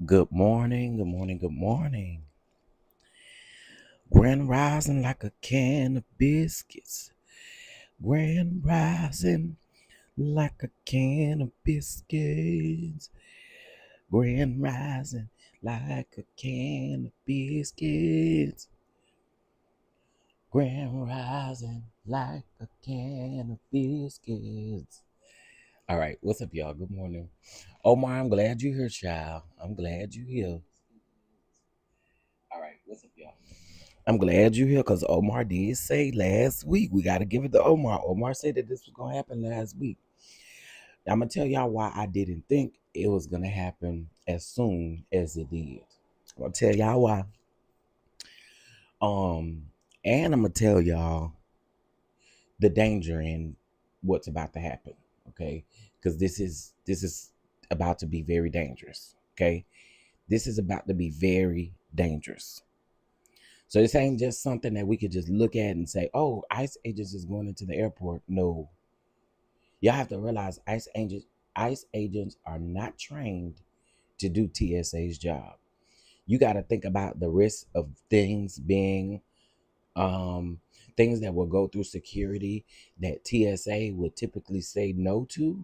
Good morning, good morning, good morning. Grand rising like a can of biscuits. Grand rising like a can of biscuits. Grand rising like a can of biscuits. Grand rising like a can of biscuits. All right, what's up, y'all? Good morning. Omar, I'm glad you're here, child. I'm glad you're here. All right, what's up, y'all? I'm glad you're here because Omar did say last week. We got to give it to Omar. Omar said that this was going to happen last week. I'm going to tell y'all why I didn't think it was going to happen as soon as it did. I'm going to tell y'all why. Um, and I'm going to tell y'all the danger in what's about to happen. Okay. Because this is about to be very dangerous. Okay. This is about to be very dangerous. So this ain't just something that we could just look at and say, "Oh, ICE agents is going into the airport." No, y'all have to realize ICE agents are not trained to do TSA's job. You got to think about the risk of things being um, things that will go through security that TSA would typically say no to.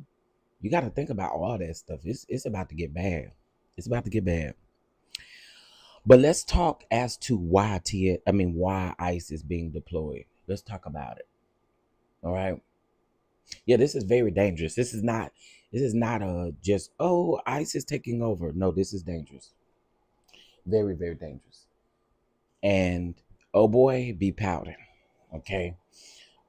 You got to think about all that stuff. It's about to get bad. It's about to get bad. But let's talk as to why ICE is being deployed. Let's talk about it. All right. Yeah, this is very dangerous. This is not a just ICE is taking over. No, this is dangerous. Very, very dangerous. And oh boy, be pouting. Okay.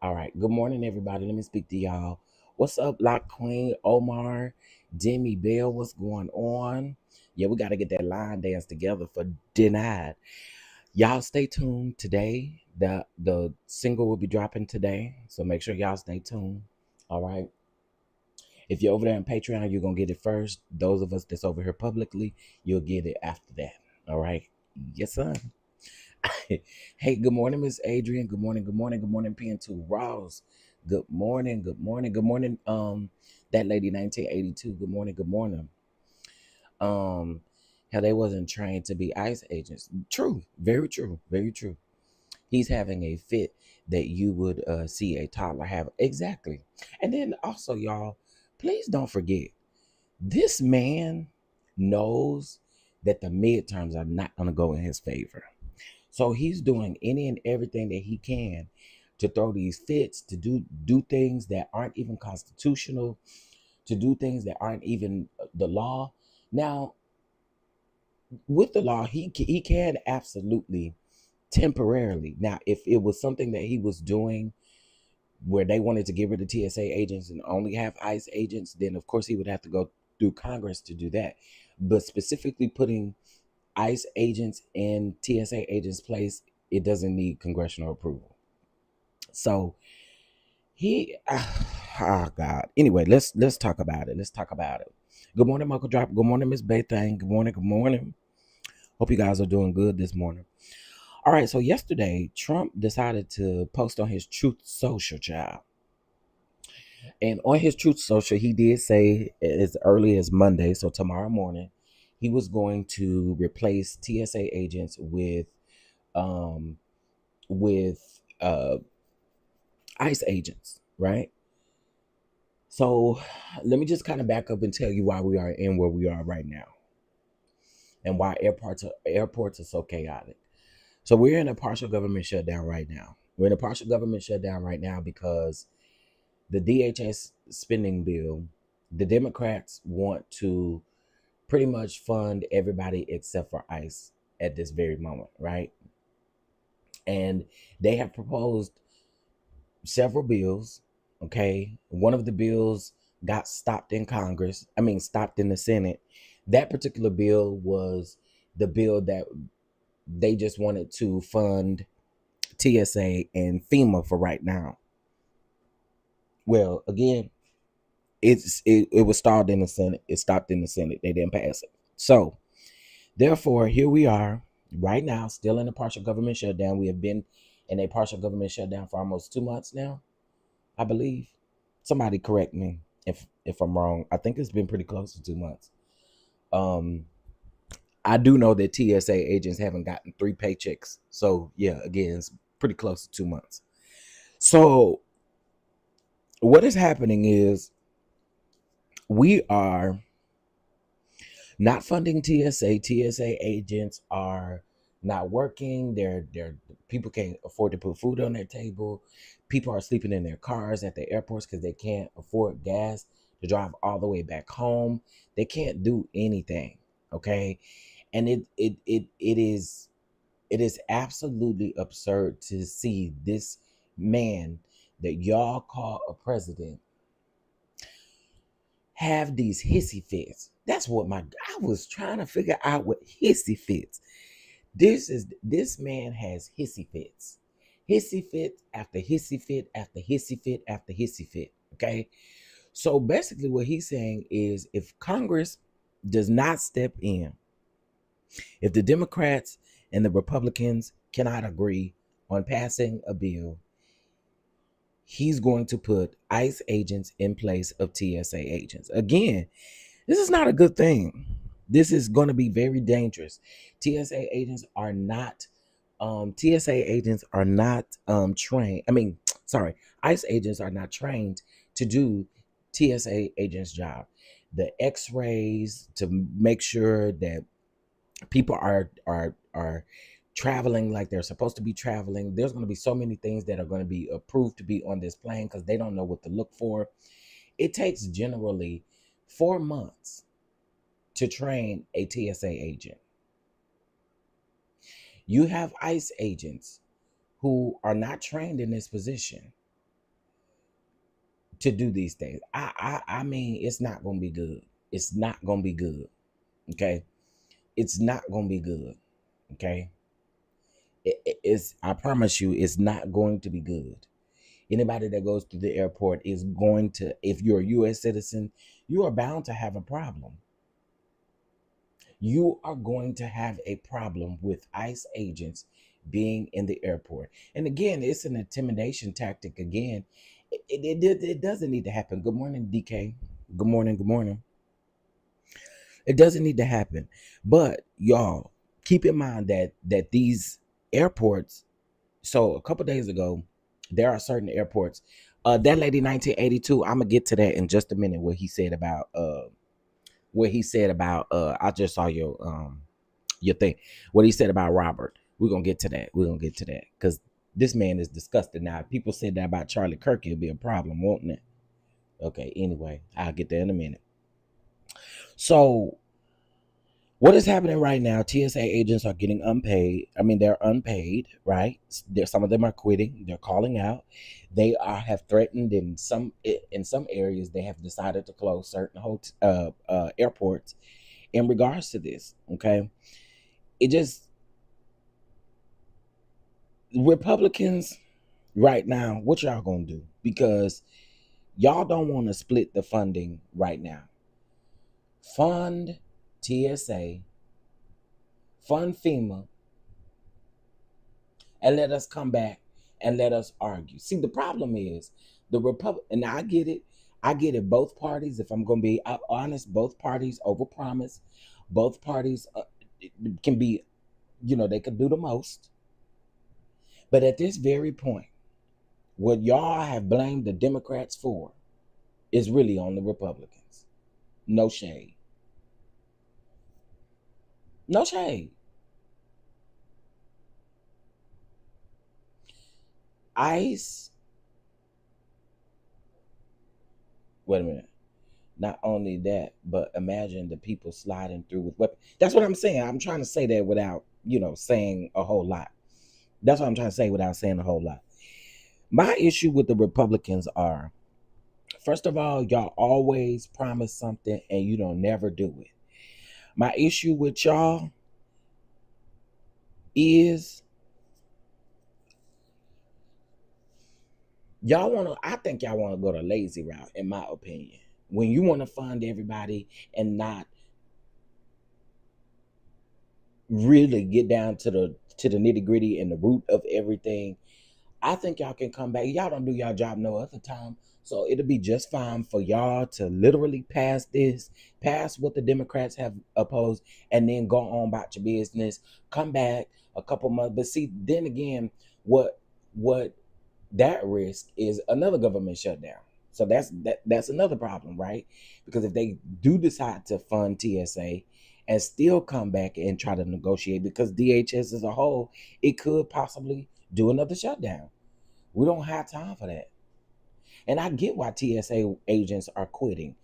All right. Good morning, everybody. Let me speak to y'all. What's up, Lock Queen, Omar, Demi Bell? What's going on? Yeah, we got to get that line dance together for Denied. Y'all stay tuned today. The single will be dropping today. So make sure y'all stay tuned. All right. If you're over there on Patreon, you're gonna get it first. Those of us that's over here publicly, you'll get it after that. All right. Yes, son. Hey, good morning, Miss Adrian. Good morning, good morning, good morning, PN2 Ross. Good morning, good morning, good morning. That lady 1982. Good morning, good morning. Um, How they wasn't trained to be ICE agents. True, very true, very true. He's having a fit that you would see a toddler have. Exactly. And then also, y'all, please don't forget this man knows that the midterms are not going to go in his favor. So he's doing any and everything that he can to throw these fits, to do things that aren't even constitutional, to do things that aren't even the law. Now, with the law, he can absolutely temporarily. Now, if it was something that he was doing where they wanted to get rid of TSA agents and only have ICE agents, then of course he would have to go through Congress to do that. But specifically putting ICE agents in TSA agents' place, it doesn't need congressional approval. So oh God. Anyway, let's talk about it. Let's talk about it. Good morning, Michael Drop. Good morning, Miss Baythang. Good morning. Good morning. Hope you guys are doing good this morning. All right, so yesterday Trump decided to post on his Truth Social, child. And on his Truth Social, he did say as early as Monday, so tomorrow morning, he was going to replace TSA agents um with ICE agents, right? So let me just kind of back up and tell you why we are in where we are right now and why airports are so chaotic. So we're in a partial government shutdown right now. We're in a partial government shutdown right now because the DHS spending bill, the Democrats want to pretty much fund everybody except for ICE at this very moment, right? And they have proposed several bills. Okay. One of the bills got stopped in Congress, stopped in the Senate. That particular bill was the bill that they just wanted to fund TSA and FEMA for right now. Well, again, it was stalled in the Senate. It stopped in the Senate. They didn't pass it. So therefore, here we are right now, still in a partial government shutdown. We have been in a partial government shutdown for almost 2 months now, I believe. Somebody correct me if I'm wrong. I think it's been pretty close to 2 months. Um, I do know that TSA agents haven't gotten 3 paychecks. So yeah, again, it's pretty close to 2 months. So what is happening is we are not funding TSA. TSA agents are not working. They're people can't afford to put food on their table. People are sleeping in their cars at the airports because they can't afford gas to drive all the way back home. They can't do anything. Okay. And it is absolutely absurd to see this man that y'all call a president have these hissy fits. That's what I was trying to figure out what hissy fits. This man has hissy fits. Hissy fit after hissy fit after hissy fit after hissy fit. Okay. So basically what he's saying is if Congress does not step in, if the Democrats and the Republicans cannot agree on passing a bill, he's going to put ICE agents in place of TSA agents. Again, this is not a good thing. This is going to be very dangerous. TSA agents are not trained. I mean, sorry, ICE agents are not trained to do TSA agents' job. The X-rays to make sure that people are traveling like they're supposed to be traveling. There's going to be so many things that are going to be approved to be on this plane because they don't know what to look for. It takes generally 4 months to train a TSA agent. You have ICE agents who are not trained in this position to do these things. I mean, it's not going to be good. It's not going to be good. Okay, it's not going to be good. Okay, it's. I promise you, it's not going to be good. Anybody that goes to the airport is going to. If you're a U.S. citizen, you are bound to have a problem. You are going to have a problem with ICE agents being in the airport. And again, it's an intimidation tactic. Again, it doesn't need to happen. Good morning, DK. Good morning. Good morning. It doesn't need to happen. But y'all, keep in mind that these airports. So a couple days ago, there are certain airports. That lady 1982. I'm gonna get to that in just a minute. I just saw your thing. What he said about Robert. We're gonna get to that. Because this man is disgusting. Now, if people said that about Charlie Kirk, it'd be a problem, won't it? Okay, anyway, I'll get there in a minute. So what is happening right now? TSA agents are getting unpaid. I mean, they're unpaid, right? Some of them are quitting. They're calling out. Have threatened in some areas. They have decided to close certain airports in regards to this. Okay, it just Republicans right now. What y'all gonna do? Because y'all don't want to split the funding right now. Fund TSA, fund FEMA, and let us come back and let us argue. See, the problem is the Republic, and I get it. I get it. Both parties, if I'm going to be honest, both parties overpromise. Both parties can be, they could do the most. But at this very point, what y'all have blamed the Democrats for is really on the Republicans. No shade. No shade. ICE. Wait a minute. Not only that, but imagine the people sliding through with weapons. That's what I'm saying. I'm trying to say that without, saying a whole lot. That's what I'm trying to say without saying a whole lot. My issue with the Republicans are, first of all, y'all always promise something and you don't never do it. My issue with y'all is I think y'all want to go the lazy route, in my opinion. When you want to fund everybody and not really get down to the nitty gritty and the root of everything, I think y'all can come back. Y'all don't do y'all job no other time. So it'll be just fine for y'all to literally pass this, pass what the Democrats have opposed, and then go on about your business. Come back a couple months. But see, then again, what that risk is another government shutdown. So that's another problem, right? Because if they do decide to fund TSA and still come back and try to negotiate, because DHS as a whole, it could possibly do another shutdown. We don't have time for that. And I get why TSA agents are quitting.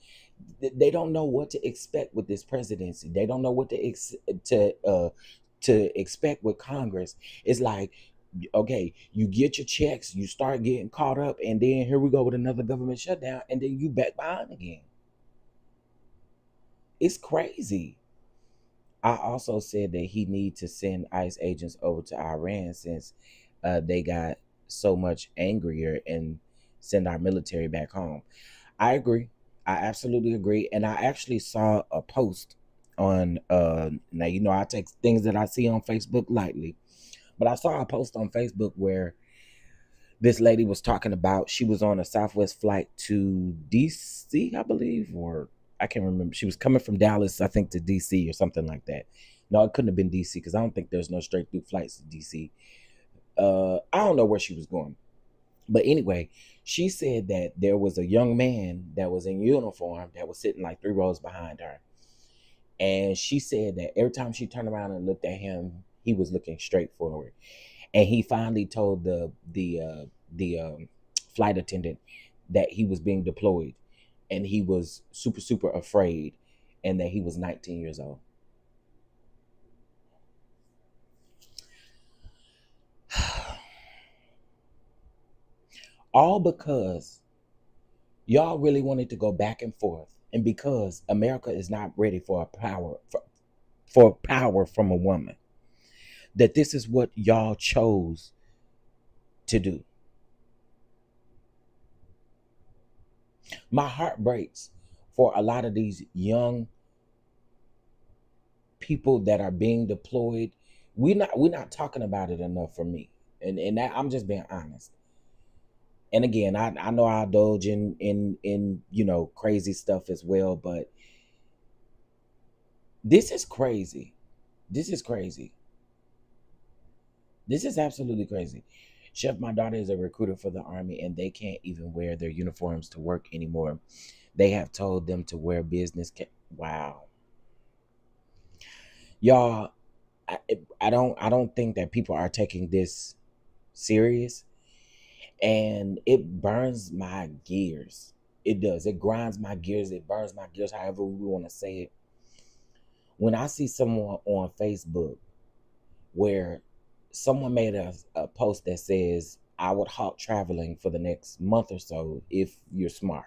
They don't know what to expect with this presidency. They don't know what to expect with Congress. It's like, okay, you get your checks, you start getting caught up, and then here we go with another government shutdown, and then you back behind again. It's crazy. I also said that he need to send ICE agents over to Iran since they got so much angrier, and send our military back home. I agree. I absolutely agree. And I actually saw a post on now I take things that I see on Facebook lightly, but I saw a post on Facebook where this lady was talking about she was on a Southwest flight to DC, I believe, or I can't remember. She was coming from Dallas, I think, to DC or something like that. No, it couldn't have been DC because I don't think there's no straight through flights to DC. I don't know where she was going. But anyway, she said that there was a young man that was in uniform that was sitting like 3 rows behind her. And she said that every time she turned around and looked at him, he was looking straight forward. And he finally told the flight attendant that he was being deployed, and he was super super afraid, and that he was 19 years old. All because y'all really wanted to go back and forth, and because America is not ready for for power from a woman. That this is what y'all chose to do. My heart breaks for a lot of these young people that are being deployed. We're not talking about it enough for me, and that, I'm just being honest. And again, I know I indulge in crazy stuff as well, but this is crazy. This is crazy. This is absolutely crazy. Chef, my daughter is a recruiter for the Army, and they can't even wear their uniforms to work anymore. They have told them to wear Wow, y'all. I, I don't think that people are taking this serious, and it burns my gears. It does. It grinds my gears. It burns my gears. However we want to say it. When I see someone on Facebook where someone made a post that says, I would halt traveling for the next month or so if you're smart.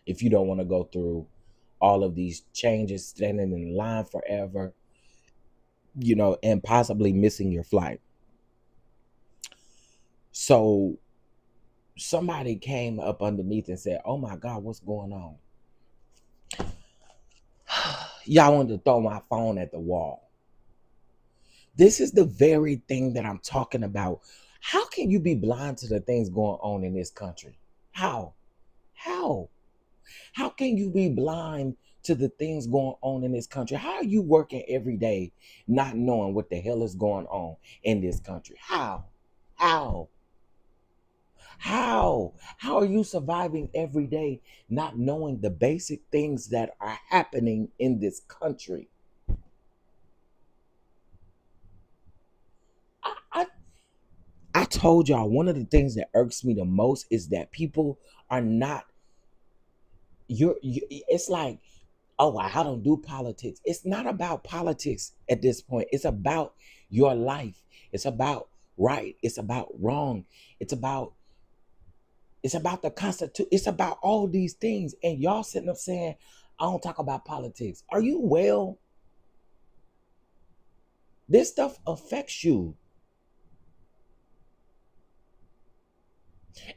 If you don't want to go through all of these changes, standing in line forever, and possibly missing your flight. So somebody came up underneath and said, oh my God, what's going on? Y'all wanted to throw my phone at the wall. This is the very thing that I'm talking about. How can you be blind to the things going on in this country? How? How? How can you be blind to the things going on in this country? How are you working every day not knowing what the hell is going on in this country? How? How? How are you surviving every day not knowing the basic things that are happening in this country? I, I I told y'all one of the things that irks me the most is that people are not it's like, oh, I don't do politics. It's not about politics at this point. It's about your life. It's about right. It's about wrong. It's about the constitution. It's about all these things. And y'all sitting up saying, I don't talk about politics. Are you well? This stuff affects you.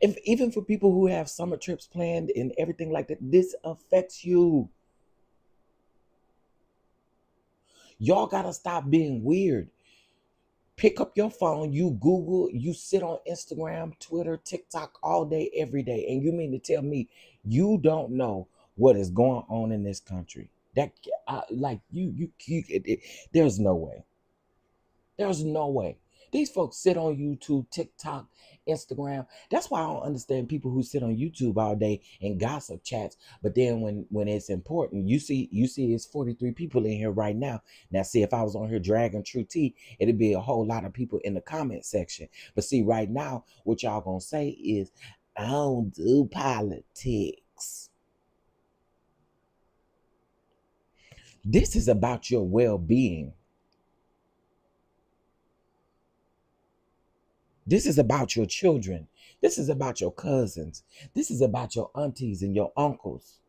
If even for people who have summer trips planned and everything like that, this affects you. Y'all gotta stop being weird. Pick up your phone, you Google, you sit on Instagram, Twitter, TikTok all day, every day, and you mean to tell me you don't know what is going on in this country? That like there's no way. There's no way. These folks sit on YouTube, TikTok, Instagram. That's why I don't understand people who sit on YouTube all day and gossip chats. But then when it's important, you see it's 43 people in here right now. Now see, if I was on here dragging True T, it'd be a whole lot of people in the comment section. But see, right now, what y'all gonna say is, I don't do politics. This is about your well-being. This is about your children. This is about your cousins. This is about your aunties and your uncles.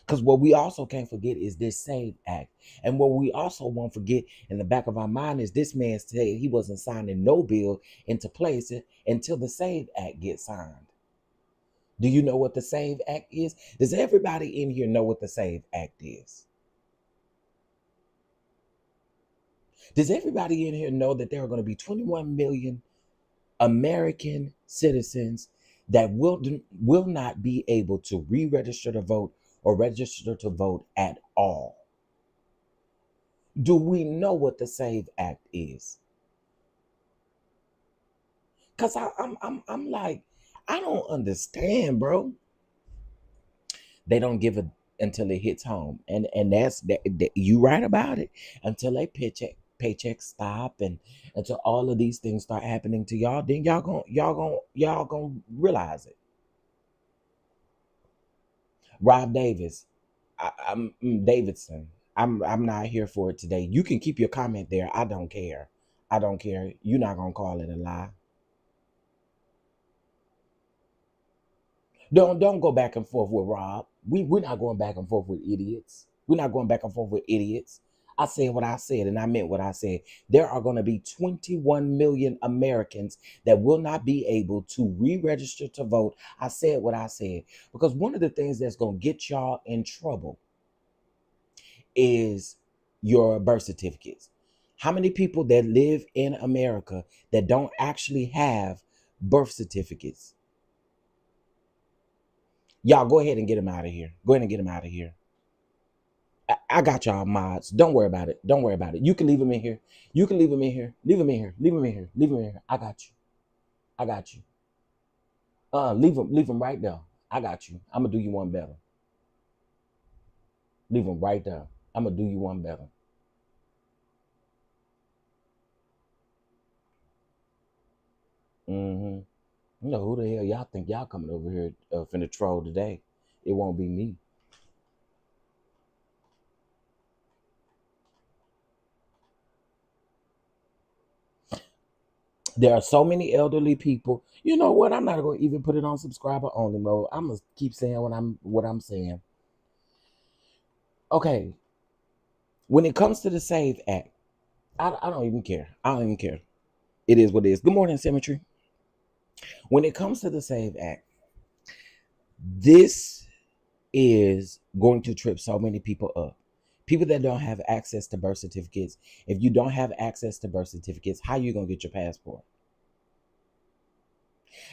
Because what we also can't forget is this SAVE Act. And what we also won't forget in the back of our mind is this man said he wasn't signing no bill into place until the SAVE Act gets signed. Do you know what the SAVE Act is? Does everybody in here know what the SAVE Act is? Does everybody in here know that there are going to be 21 million American citizens that will not be able to re-register to vote or register to vote at all? Do we know what the SAVE Act is? Cause I'm like, I don't understand, bro. They don't give it until it hits home, and that's that you right about it. Until they paycheck stop and until all of these things start happening to y'all, then y'all gonna realize it. Rob Davis, I'm Davidson. I'm not here for it today. You can keep your comment there. I don't care. I don't care. You're not gonna call it a lie. Don't go back and forth with Rob. We're not going back and forth with idiots. We're not going back and forth with idiots. I said what I said and I meant what I said. There are going to be 21 million Americans that will not be able to re-register to vote. I said what I said because one of the things that's going to get y'all in trouble is your birth certificates. How many people that live in America that don't actually have birth certificates? Y'all go ahead and get him out of here. Go ahead and get him out of here. I got y'all mods. Don't worry about it. Don't worry about it. You can leave him in here. You can leave him in here. Leave him in here. Leave him in here. Leave him in here. I got you. I got you. Leave him right there. I got you. I'm gonna do you one better. Leave him right there. I'm gonna do you one better. Mm-hmm. You know who the hell y'all think y'all coming over here finna troll today? It won't be me. There are so many elderly people. You know what? I'm not gonna even put it on subscriber only mode. I'm gonna keep saying what I'm saying. Okay, when it comes to the SAVE Act, I don't even care. I don't even care. It is what it is. Good morning, Symmetry. When it comes to the SAVE Act, this is going to trip so many people up. People that don't have access to birth certificates. If you don't have access to birth certificates, how are you gonna get your passport?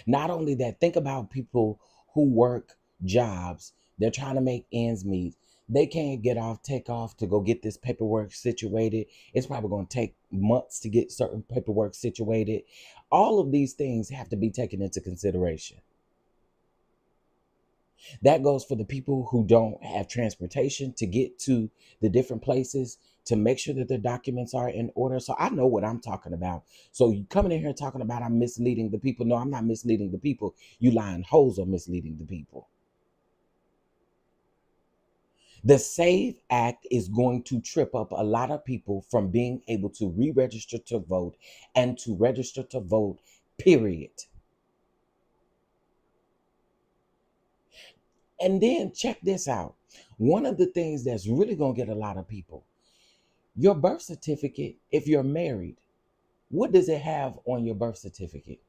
Not only that, think about people who work jobs. They're trying to make ends meet. They can't take off to go get this paperwork situated. It's probably going to take months to get certain paperwork situated. All of these things have to be taken into consideration. That goes for the people who don't have transportation to get to the different places to make sure that their documents are in order. So I know what I'm talking about. So you coming in here talking about I'm misleading the people. No, I'm not misleading the people. You lying hoes are misleading the people. The SAVE Act is going to trip up a lot of people from being able to re-register to vote and to register to vote, period. And then check this out. One of the things that's really going to get a lot of people, your birth certificate, if you're married, what does it have on your birth certificate?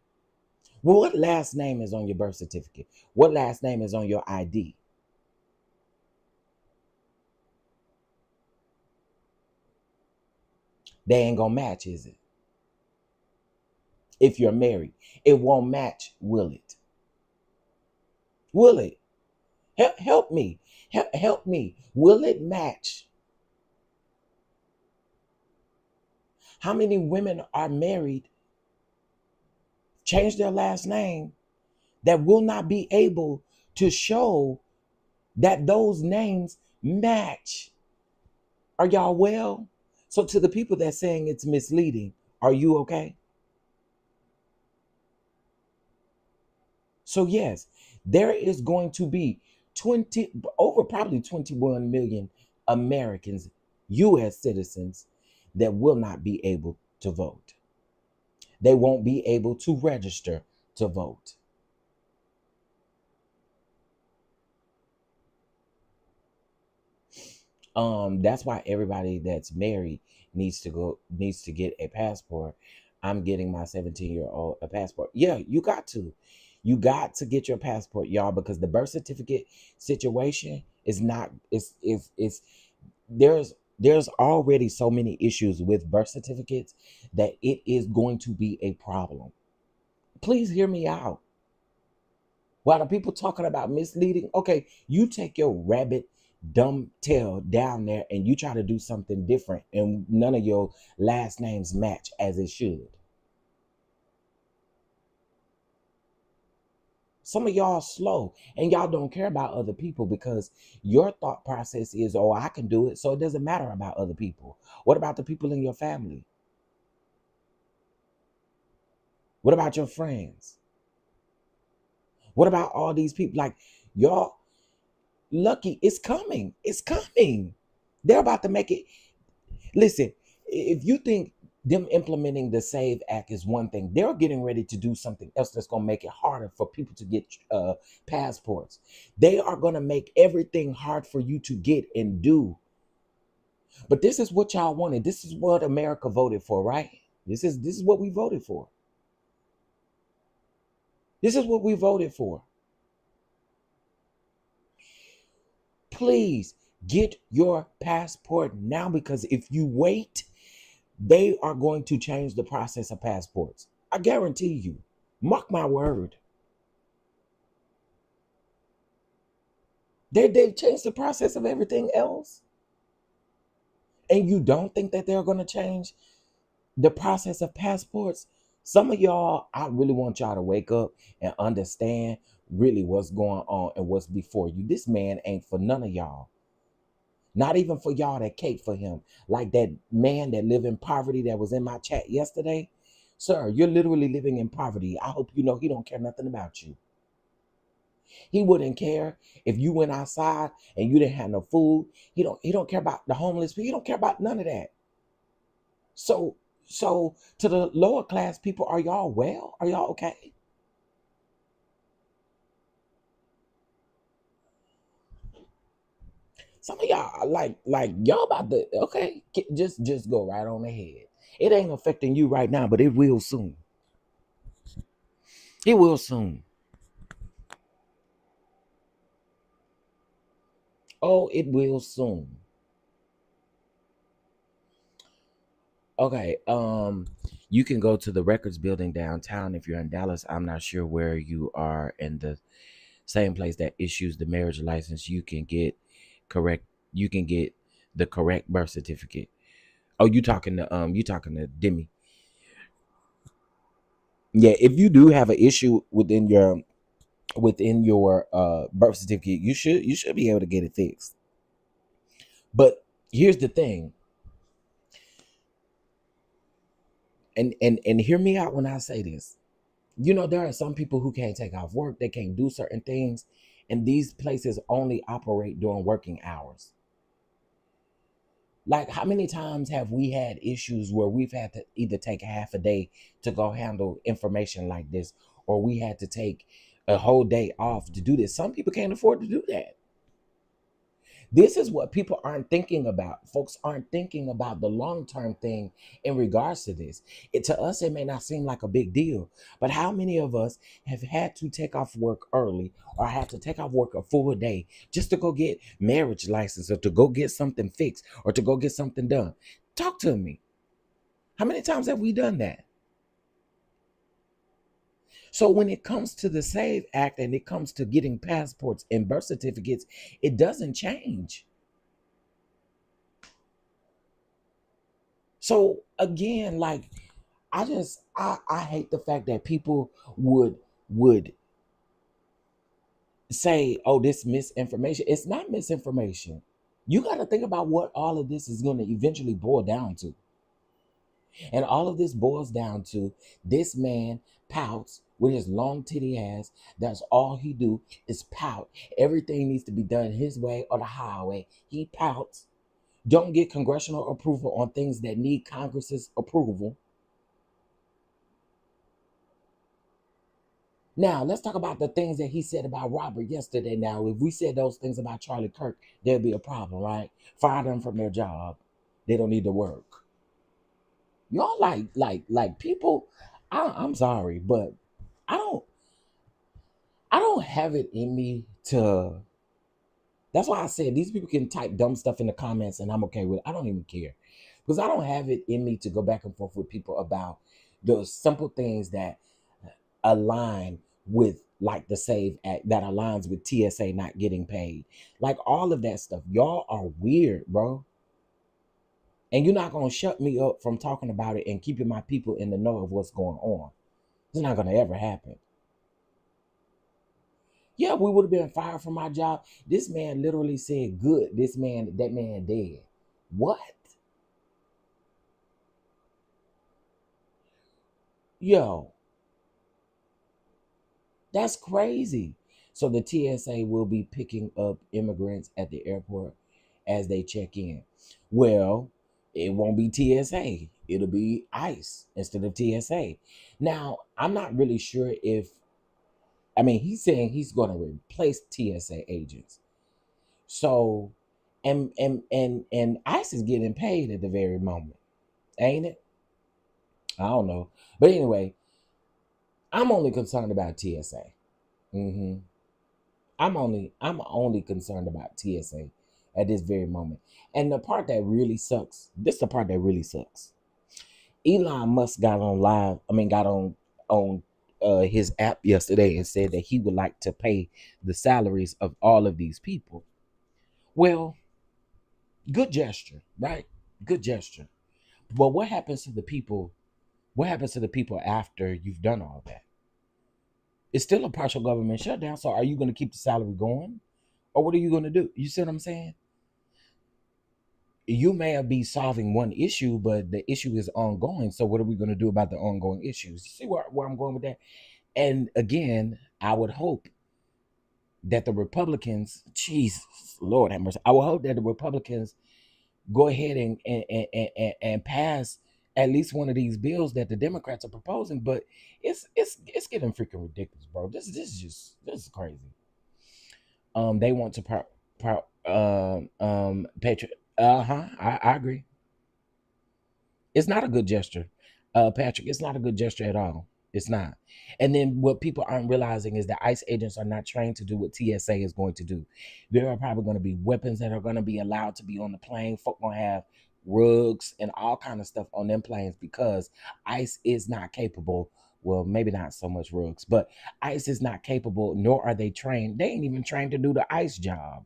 Well, what last name is on your birth certificate? What last name is on your ID? They ain't going to match, is it? if you're married. It won't match, will it? Will it? Help me. Help me. Will it match? How many women are married, change their last name, that will not be able to show that those names match? Are y'all well? So to the people that saying it's misleading, are you okay? So yes, there is going to be 20 over probably 21 million Americans, US citizens, that will not be able to vote. They won't be able to register to vote. That's why everybody that's married needs to get a passport. I'm getting my 17-year-old a passport. Yeah, you got to. You got to get your passport, y'all, because the birth certificate situation is not is there's already so many issues with birth certificates that it is going to be a problem. Please hear me out. While the people talking about misleading, okay, you take your rabbit dumb tail down there and you try to do something different, and none of your last names match as it should. Some of y'all slow and y'all don't care about other people because your thought process is, oh, I can do it, so it doesn't matter about other people. What about the people in your family? What about your friends? What about all these people? Like, y'all lucky, it's coming. It's coming. They're about to make it. Listen, if you think them implementing the SAVE Act is one thing, they're getting ready to do something else that's going to make it harder for people to get passports. They are going to make everything hard for you to get and do. But this is what y'all wanted. This is what America voted for, right? This is what we voted for. This is what we voted for. Please get your passport now, because if you wait, they are going to change the process of passports. I guarantee you. Mark my word. They've changed the process of everything else. And you don't think that they're going to change the process of passports? Some of y'all, I really want y'all to wake up and understand really what's going on and what's before you. This man ain't for none of y'all. Not even for y'all that cape for him. Like that man that live in poverty that was in my chat yesterday. Sir, you're literally living in poverty. I hope you know he don't care nothing about you. He wouldn't care if you went outside and you didn't have no food. He don't care about the homeless people. He don't care about none of that. So to the lower class people, are y'all well? Are y'all okay? Some of y'all like y'all about to, okay, just go right on ahead. It ain't affecting you right now, but it will soon. It will soon. Oh, it will soon. Okay. You can go to the records building downtown if you're in Dallas. I'm not sure where you are, in the same place that issues the marriage license. Correct you can get the correct birth certificate. Oh, you talking to Demi. Yeah, if you do have an issue within your birth certificate, you should be able to get it fixed. But here's the thing, and hear me out when I say this. There are some people who can't take off work, they can't do certain things, and these places only operate during working hours. Like, how many times have we had issues where we've had to either take half a day to go handle information like this, or we had to take a whole day off to do this? Some people can't afford to do that. This is what people aren't thinking about. Folks aren't thinking about the long-term thing in regards to this. To us, it may not seem like a big deal, but how many of us have had to take off work early or have to take off work a full day just to go get marriage license or to go get something fixed or to go get something done? Talk to me. How many times have we done that? So when it comes to the SAVE Act and it comes to getting passports and birth certificates, it doesn't change. So again, like I hate the fact that people would say, oh, this misinformation. It's not misinformation. You got to think about what all of this is going to eventually boil down to. And all of this boils down to this man pouts with his long titty ass. That's all he do is pout. Everything needs to be done his way or the highway. He pouts. Don't get congressional approval on things that need Congress's approval. Now, let's talk about the things that he said about Robert yesterday. Now, if we said those things about Charlie Kirk, there'd be a problem, right? Fire them from their job. They don't need to work. Y'all like people. I'm sorry, but I don't I don't have it in me to. That's why I said these people can type dumb stuff in the comments and I'm okay with it. I don't even care because I don't have it in me to go back and forth with people about those simple things that align with like the Save Act, that aligns with TSA not getting paid. Like all of that stuff. Y'all are weird, bro. And you're not gonna shut me up from talking about it and keeping my people in the know of what's going on. It's not gonna ever happen. Yeah, we would have been fired from our job. This man literally said, good, that man dead. What? Yo, that's crazy. So the TSA will be picking up immigrants at the airport as they check in. Well, it won't be TSA. It'll be ICE instead of TSA. Now, I'm not really sure if, I mean, he's saying he's going to replace TSA agents. So, and ICE is getting paid at the very moment, ain't it? I don't know, but anyway, I'm only concerned about TSA. hmm I'm only concerned about TSA at this very moment. And the part that really sucks. This is the part that really sucks. Elon Musk got on live. I mean, got on his app yesterday and said that he would like to pay the salaries of all of these people. Well, good gesture, right? Good gesture. But what happens to the people? What happens to the people after you've done all that? It's still a partial government shutdown. So are you going to keep the salary going? Or what are you going to do? You see what I'm saying? You may be solving one issue, but the issue is ongoing. So what are we going to do about the ongoing issues? You see where I'm going with that? And again, I would hope that the Republicans, Jesus, Lord have mercy, I would hope that the Republicans go ahead and pass at least one of these bills that the Democrats are proposing. But it's getting freaking ridiculous, bro. This is crazy. They want to patriot. I agree. It's not a good gesture, Patrick. It's not a good gesture at all. It's not. And then what people aren't realizing is that ICE agents are not trained to do what TSA is going to do. There are probably going to be weapons that are going to be allowed to be on the plane. Folk going to have rugs and all kind of stuff on them planes because ICE is not capable. Well, maybe not so much rugs, but ICE is not capable, nor are they trained. They ain't even trained to do the ICE job.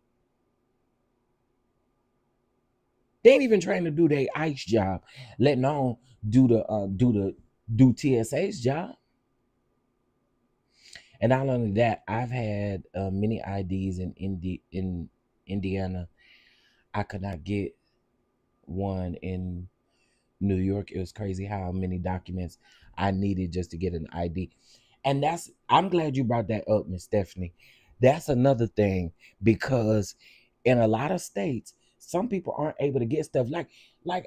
They ain't even trained to do their ICE job, letting on do TSA's job. And not only that, I've had many IDs in Indiana. I could not get one in New York. It was crazy how many documents I needed just to get an ID. And I'm glad you brought that up, Miss Stephanie. That's another thing because in a lot of states, some people aren't able to get stuff like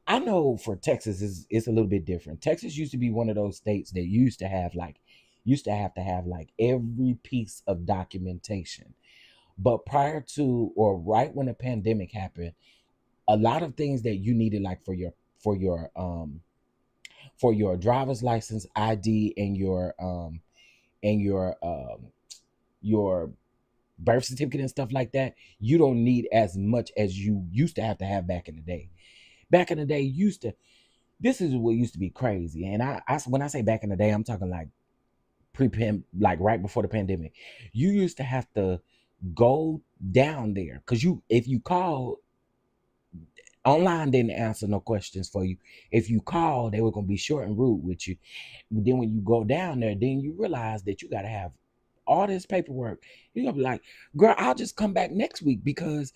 I know for Texas is it's a little bit different. Texas used to be one of those states that used to have to have like every piece of documentation. But prior to or right when the pandemic happened, a lot of things that you needed like for your driver's license, ID, and your birth certificate and stuff like that, you don't need as much as you used to have back in the day. Back in the day, you used to. This is what used to be crazy. And when I say back in the day, I'm talking like like right before the pandemic. You used to have to go down there because if you called online, didn't answer no questions for you. If you called, they were gonna be short and rude with you. Then when you go down there, then you realize that you gotta have all this paperwork. You're gonna be like, girl, I'll just come back next week because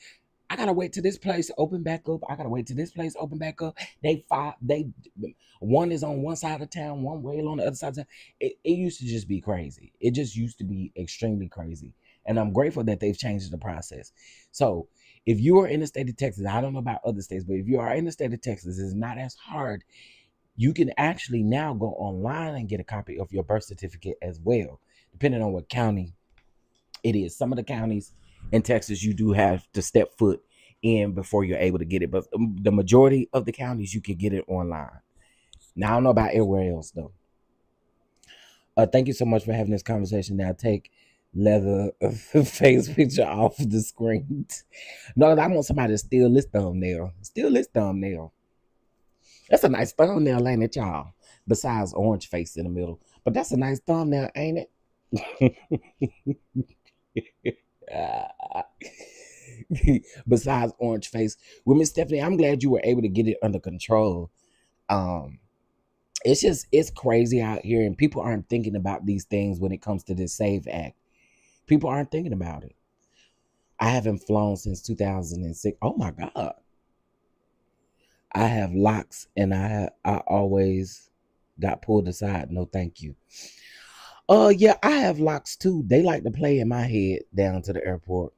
I gotta wait till this place open back up. I gotta wait till this place open back up. They one is on one side of town, one way on the other side of town. It used to just be crazy. It just used to be extremely crazy. And I'm grateful that they've changed the process. So if you are in the state of Texas, I don't know about other states, but if you are in the state of Texas, it's not as hard. You can actually now go online and get a copy of your birth certificate as well, depending on what county it is. Some of the counties in Texas, you do have to step foot in before you're able to get it, but the majority of the counties, you can get it online. Now, I don't know about everywhere else though. Thank you so much for having this conversation. Now, take leather face picture off the screen. No, I want somebody to steal this thumbnail. Steal this thumbnail. That's a nice thumbnail, ain't it, y'all? Besides orange face in the middle, but that's a nice thumbnail, ain't it? Besides orange face, well, Miss Stephanie, I'm glad you were able to get it under control. Um, it's crazy out here, and people aren't thinking about these things when it comes to this Save Act. People aren't thinking about it. I haven't flown since 2006. Oh my God. I have locks and I always got pulled aside. No, thank you. Yeah, I have locks too. They like to play in my head down to the airport.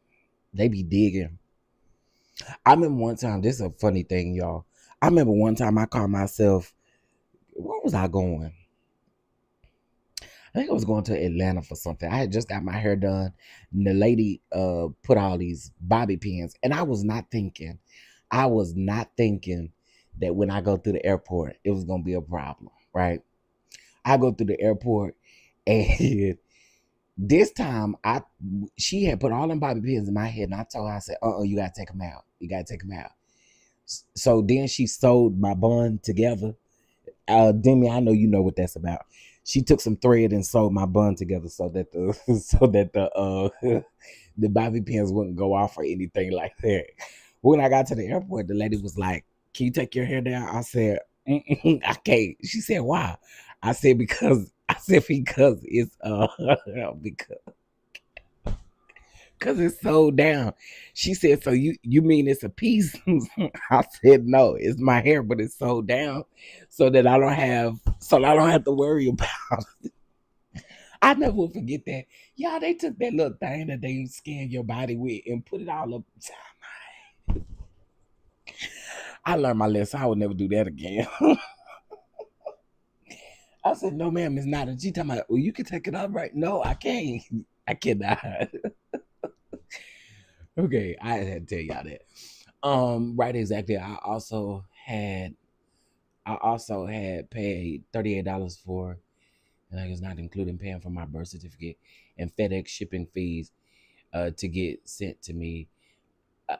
They be digging. I remember one time, this is a funny thing, y'all. I remember one time I called myself, where was I going? I think I was going to Atlanta for something. I had just got my hair done. And the lady put all these bobby pins. And I was not thinking that when I go through the airport, it was gonna be a problem, right? I go through the airport and this time she had put all them bobby pins in my head and I told her, I said, you gotta take them out. You gotta take them out. So then she sewed my bun together. Demi, I know you know what that's about. She took some thread and sewed my bun together so that the so that the bobby pins wouldn't go off or anything like that. When I got to the airport, the lady was like, "Can you take your hair down?" I said, "I can't." She said, "Why?" I said, "Because." I said, "Because it's because it's so down." She said, "So you mean it's a piece?" I said, "No, it's my hair, but it's so down, so I don't have to worry about." I never will forget that. Yeah, they took that little thing that they scan your body with and put it all up. I learned my lesson. I would never do that again. I said, "No, ma'am, it's not." And she talking about, "Well, you can take it off, right?" No, I can't. I cannot. Okay, I had to tell y'all that. Right, exactly. I also had paid $38 for, and I was not including paying for my birth certificate and FedEx shipping fees to get sent to me.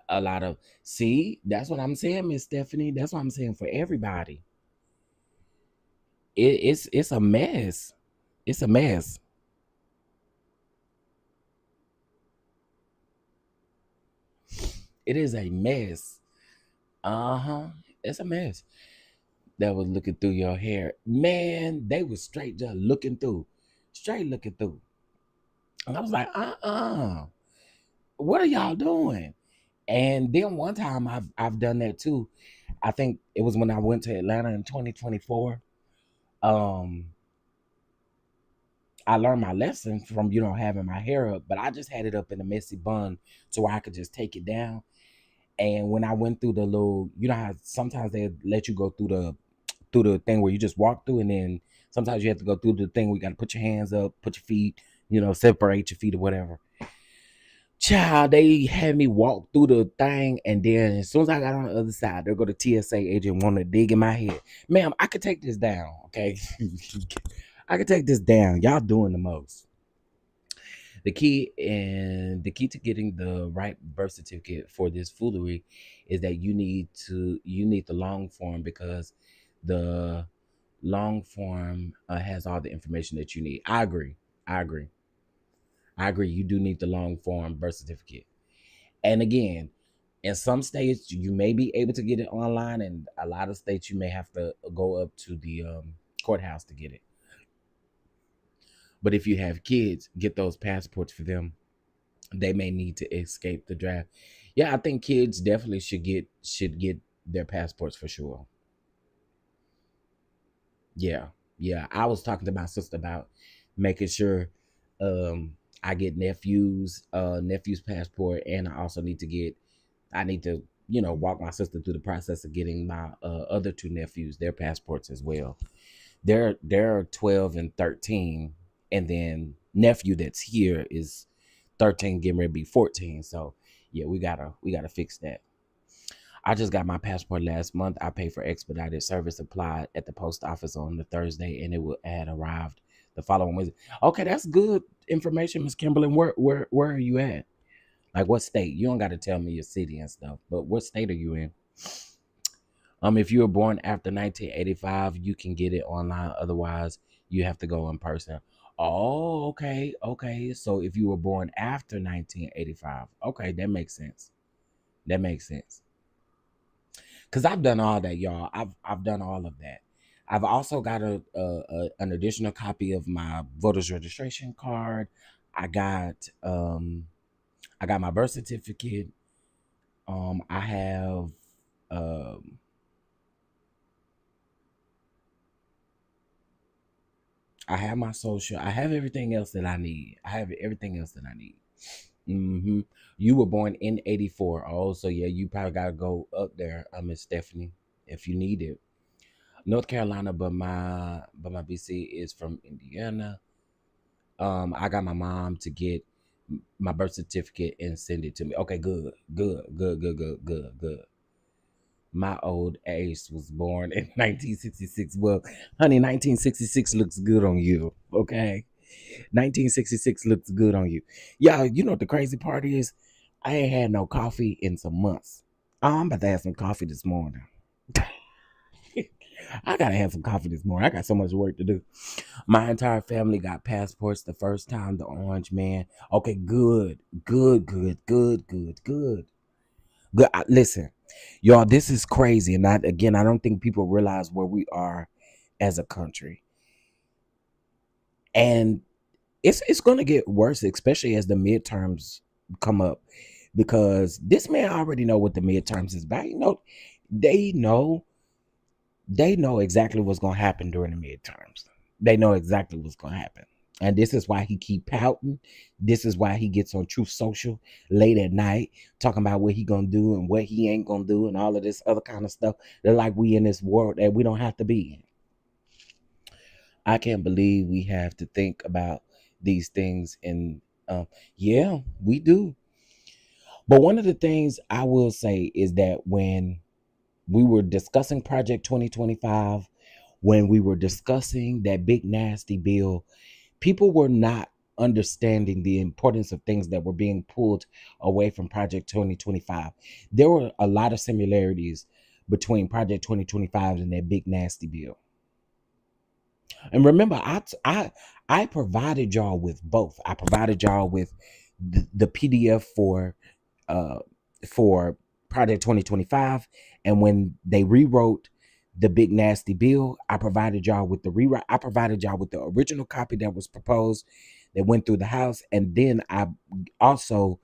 A lot of see, that's what I'm saying, Miss Stephanie. That's what I'm saying for everybody. It's a mess. It's a mess. It is a mess. Uh-huh. It's a mess. That was looking through your hair. Man, they was straight just looking through. Straight looking through. And I was like, what are y'all doing? And then one time I've done that too. I think it was when I went to Atlanta in 2024. Um, I learned my lesson from having my hair up, but I just had it up in a messy bun to where I could just take it down. And when I went through the little, how sometimes they let you go through the thing where you just walk through, and then sometimes you have to go through the thing where you got to put your hands up, put your feet, separate your feet or whatever. Child, they had me walk through the thing, and then as soon as I got on the other side, there go the TSA agent wanting to dig in my head. Ma'am, I could take this down, okay? I could take this down. Y'all doing the most. The key to getting the right birth certificate for this foolery is that you need the long form because The long form has all the information that you need. I agree. I agree. I agree. You do need the long form birth certificate. And again, in some states you may be able to get it online, and a lot of states you may have to go up to the courthouse to get it. But if you have kids, get those passports for them. They may need to escape the draft. Yeah, I think kids definitely should get their passports for sure. Yeah, yeah. I was talking to my sister about making sure I get nephew's passport, and I also need to get. I need to walk my sister through the process of getting my other two nephews their passports as well. They're 12 and 13, and then nephew that's here is 13, getting ready to be 14. So yeah, we gotta fix that. I just got my passport last month. I paid for expedited service, applied at the post office on the Thursday, and had arrived the following Wednesday. Okay, that's good information, Miss Kimberly. Where are you at? Like what state? You don't got to tell me your city and stuff, but what state are you in? If you were born after 1985, you can get it online. Otherwise, you have to go in person. Oh, okay, okay. So if you were born after 1985, okay, that makes sense. That makes sense. Cause I've done all that, y'all. I've done all of that. I've also got an additional copy of my voter's registration card. I got I got my birth certificate. I have um I have my social. I have everything else that I need. I have everything else that I need. You were born in '84. Oh, so yeah, you probably gotta go up there, Miss Stephanie, if you need it. North Carolina, but my BC is from Indiana. I got my mom to get my birth certificate and send it to me. Okay, good, good, good, good, good, good, good. My old ace was born in 1966. Well, honey, 1966 looks good on you. Okay, 1966 looks good on you. Yeah, you know what the crazy part is? I ain't had no coffee in some months. I'm about to have some coffee this morning. I gotta have some coffee this morning. I got so much work to do. My entire family got passports the first time. The orange man. Okay, good, good, good, good, good, good, good. Listen, y'all, this is crazy, and I don't think people realize where we are as a country, and it's gonna get worse, especially as the midterms come up, because this man already know what the midterms is about. They know they know exactly what's gonna happen during the midterms. They know exactly what's gonna happen. And this is why he keep pouting. This is why he gets on Truth Social late at night talking about what he gonna do and what he ain't gonna do and all of this other kind of stuff. They're like we in this world that we don't have to be in. I can't believe we have to think about these things, and yeah, we do. But one of the things I will say is that when we were discussing Project 2025, when we were discussing that big nasty bill, people were not understanding the importance of things that were being pulled away from Project 2025. There were a lot of similarities between Project 2025 and that big nasty bill. And remember, I provided y'all with both. I provided y'all with the PDF uh for Project 2025, and when they rewrote the big nasty bill, I provided y'all with the rewrite. I provided y'all with the original copy that was proposed that went through the House, and then I also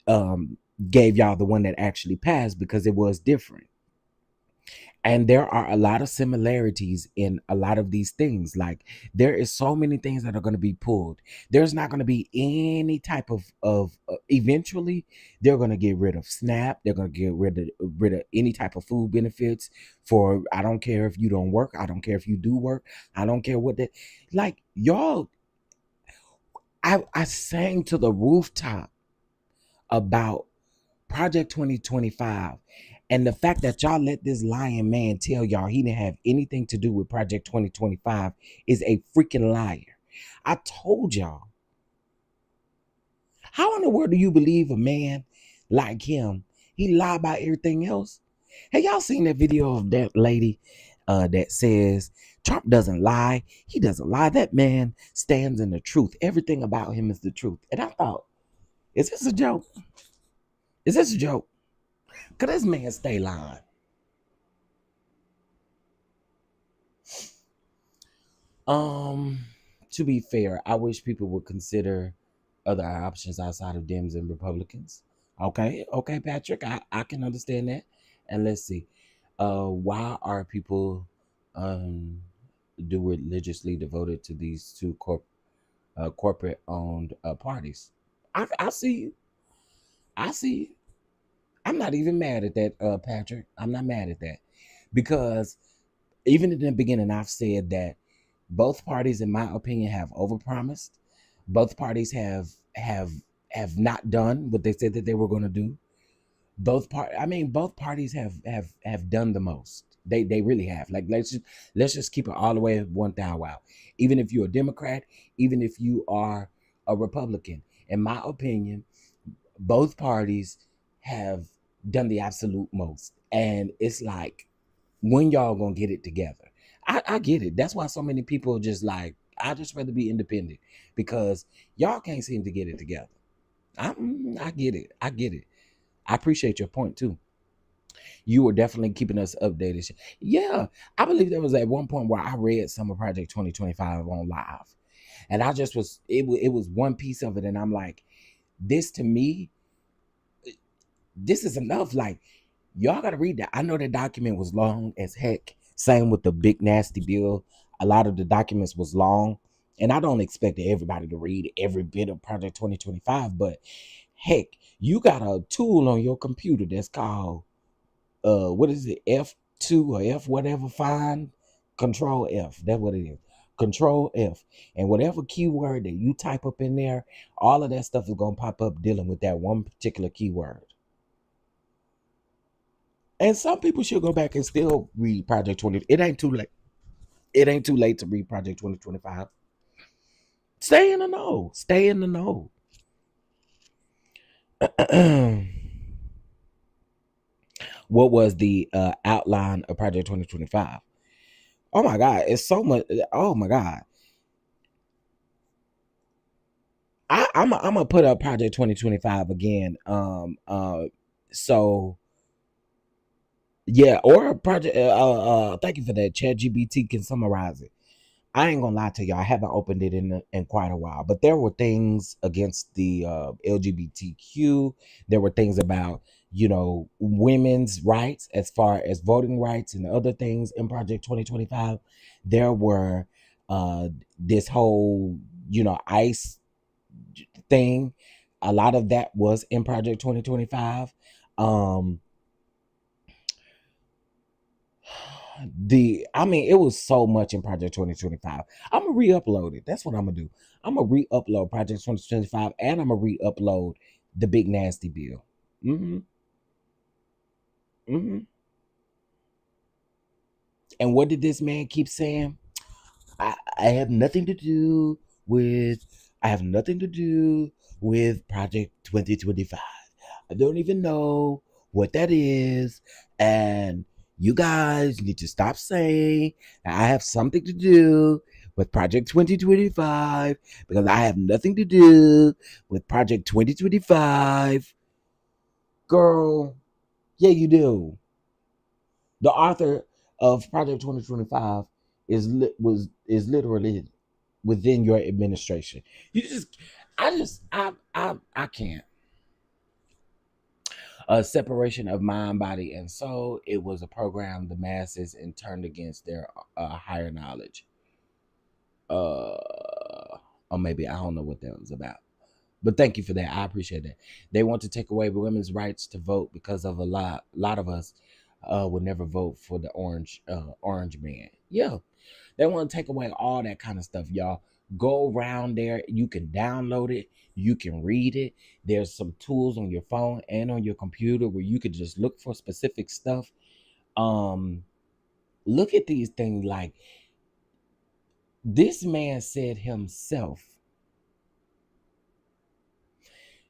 um gave y'all the one that actually passed because it was different. And there are a lot of similarities in a lot of these things. Like there is so many things that are going to be pulled. There's not going to be any type of eventually they're going to get rid of SNAP. They're going to get rid of any type of food benefits for, I don't care if you don't work, I don't care if you do work, I don't care what that, like y'all. I sang to the rooftop about Project 2025. And the fact that y'all let this lying man tell y'all he didn't have anything to do with Project 2025 is a freaking liar. I told y'all. How in the world do you believe a man like him? He lied about everything else. Have y'all seen that video of that lady? that says Trump doesn't lie. He doesn't lie. That man stands in the truth. Everything about him is the truth. And I thought, is this a joke? Is this a joke? Could this man stay lying? Um, to be fair, I wish people would consider other options outside of Dems and Republicans. Okay, Patrick, I can understand that. And let's see. Why are people um do religiously devoted to these two corporate owned parties? I see you. I see you. I'm not even mad at that, Patrick. I'm not mad at that because even in the beginning, I've said that both parties, in my opinion, have overpromised. Both parties have have not done what they said that they were going to do. Both parties have done the most. They really have. Like let's just keep it all the way 1,000 wow. Even if you're a Democrat, even if you are a Republican, in my opinion, both parties have done the absolute most. And it's like, when y'all gonna get it together? I get it. That's why so many people just like, I just rather be independent because y'all can't seem to get it together. I get it. I get it. I appreciate your point too. You were definitely keeping us updated. Yeah, I believe there was at one point where I read Summer Project 2025 on live, and I just was it was one piece of it, and I'm like, this to me, this is enough. Like, y'all gotta read that. I know the document was long as heck. Same with the big nasty bill. A lot of the documents was long. And I don't expect everybody to read every bit of Project 2025, but heck, you got a tool on your computer that's called what is it, F2 or F whatever, find control F. That's what it is. Control F. And whatever keyword that you type up in there, all of that stuff is gonna pop up dealing with that one particular keyword. And some people should go back and still read Project 20. It ain't too late. It ain't too late to read Project 2025. Stay in the know. Stay in the know. What was the outline of Project 2025? Oh my God, it's so much. Oh my God. I'm gonna put up Project 2025 again. So yeah, or Project. Thank you for that. ChatGPT can summarize it. I ain't gonna lie to you. I haven't opened it in quite a while, but there were things against the LGBTQ. There were things about, women's rights as far as voting rights and other things in Project 2025. There were uh, this whole ICE thing. A lot of that was in Project 2025. Um, it was so much in Project 2025. I'm gonna re-upload it. That's what I'm gonna do. I'm gonna re-upload Project 2025 and I'm gonna re-upload the big nasty bill. Mm-hmm. Mm-hmm. And what did this man keep saying? I have nothing to do with I have nothing to do with Project 2025. I don't even know what that is. And you guys need to stop saying that I have something to do with Project 2025 because I have nothing to do with Project 2025. Girl, yeah, you do. The author of Project 2025 is literally within your administration. You just I can't. A separation of mind, body, and soul. It was a program the masses and turned against their higher knowledge. Or maybe I don't know what that was about. But thank you for that. I appreciate that. They want to take away women's rights to vote because of a lot of us would never vote for the orange man. Yeah, they want to take away all that kind of stuff, y'all. Go around there. You can download it. You can read it. There's some tools on your phone and on your computer where you could just look for specific stuff. Um, Look at these things. Like, this man said himself.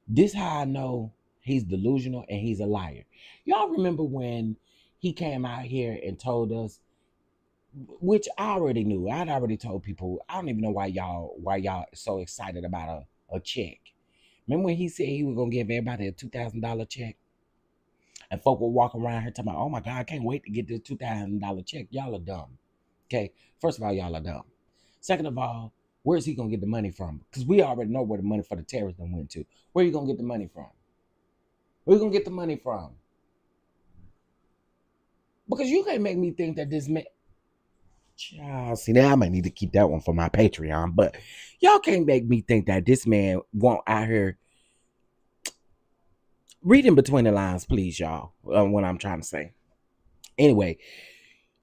This how I know he's delusional and he's a liar. Y'all remember when he came out here and told us which I already knew. I'd already told people. I don't even know why y'all so excited about a check. Remember when he said he was gonna give everybody a $2,000 check, and folk were walking around here talking about, "Oh my God, I can't wait to get this $2,000 check." Y'all are dumb. Okay, first of all, y'all are dumb. Second of all, where's he gonna get the money from? Because we already know where the money for the terrorists done went to. Where you gonna get the money from? Where you gonna get the money from? Because you can't make me think that this man. Child, see, now I might need to keep that one for my Patreon, but y'all can't make me think that this man won't out here reading between the lines, please, y'all. What I'm trying to say. Anyway,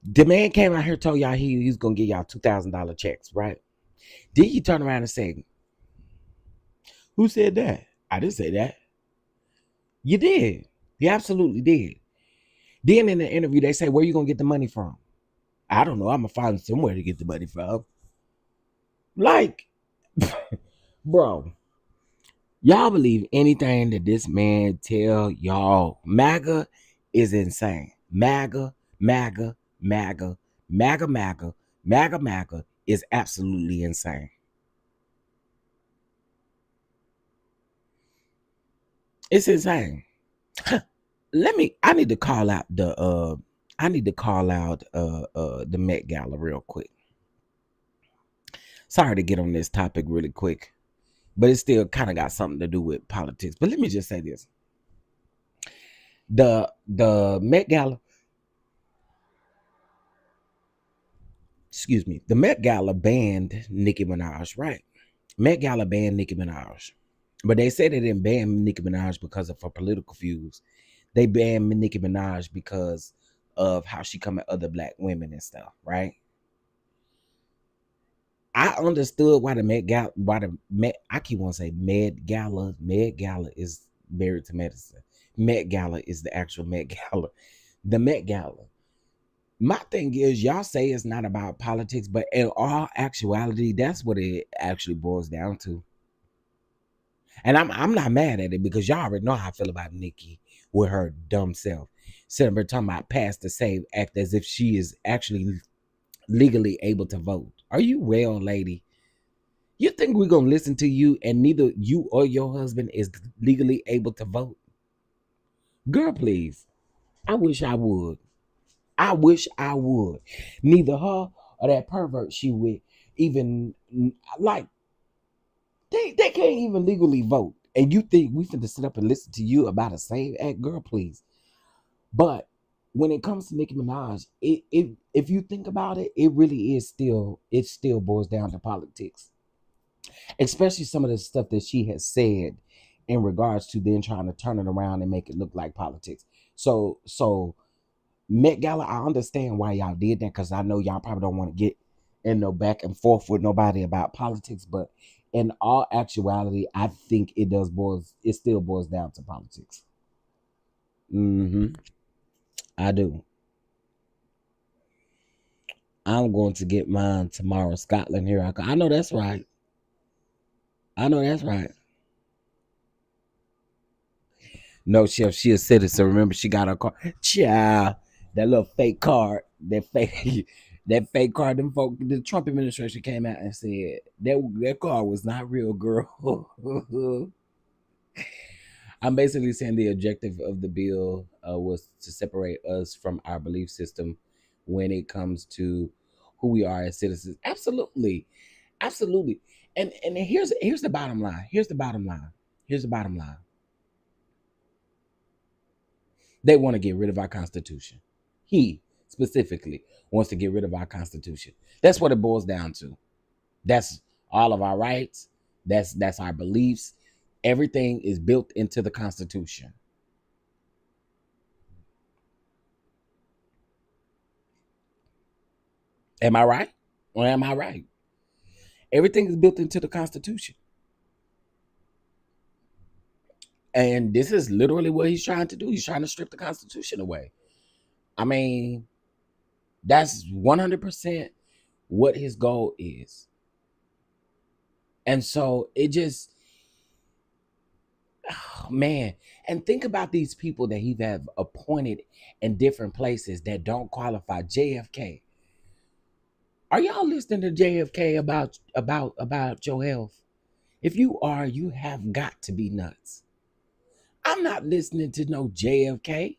the man came out here told y'all he's gonna give y'all $2,000 checks, right? Did he turn around and say, "Who said that?" I didn't say that. You did. You absolutely did. Then in the interview, they say, "Where you gonna get the money from?" I don't know. I'm gonna find somewhere to get the money from. Like, bro, y'all believe anything that this man tell y'all. MAGA is insane. MAGA, MAGA, MAGA, MAGA, MAGA, MAGA, MAGA is absolutely insane. It's insane. I need to call out the Met Gala real quick. Sorry to get on this topic really quick, but it still kind of got something to do with politics. But let me just say this. The Met Gala, excuse me, the Met Gala banned Nicki Minaj, right? Met Gala banned Nicki Minaj. But they said they didn't ban Nicki Minaj because of her political views. They banned Nicki Minaj because of how she come at other black women and stuff, right? I understood why the Met Gala, why the Met, I keep on saying Med Gala. Med Gala is married to medicine. Met Gala is the actual Met Gala. The Met Gala. My thing is, y'all say it's not about politics, but in all actuality, that's what it actually boils down to. And I'm not mad at it because y'all already know how I feel about Nikki with her dumb self. Sitting there talking about pass the save act as if she is actually legally able to vote. Are you well, lady? You think we're gonna listen to you and neither you or your husband is legally able to vote? Girl, please. I wish I would. I wish I would. Neither her or that pervert she with even like they can't even legally vote. And you think we finna sit up and listen to you about a save act? Girl, please. But when it comes to Nicki Minaj, it if you think about it, it really is still it still boils down to politics. Especially some of the stuff that she has said in regards to then trying to turn it around and make it look like politics. So Met Gala, I understand why y'all did that because I know y'all probably don't want to get in no back and forth with nobody about politics, but in all actuality, I think it still boils down to politics. Hmm. I do. I'm going to get mine tomorrow. Scotland here. I know that's right. I know that's right. No, chef, she a citizen. Remember, she got her car. Child, that little fake card, that fake, that fake card. Them folk, the Trump administration came out and said that car was not real, girl. I'm basically saying the objective of the bill was to separate us from our belief system when it comes to who we are as citizens. Absolutely, absolutely. And here's the bottom line. Here's the bottom line. Here's the bottom line. They want to get rid of our Constitution. He specifically wants to get rid of our Constitution. That's what it boils down to. That's all of our rights. That's our beliefs. Everything is built into the Constitution. Am I right? Or am I right? Everything is built into the Constitution. And this is literally what he's trying to do. He's trying to strip the Constitution away. I mean, that's 100% what his goal is. And so it just, oh, man. And think about these people that he have appointed in different places that don't qualify. JFK. Are y'all listening to JFK about your health? If you are, you have got to be nuts. I'm not listening to no JFK.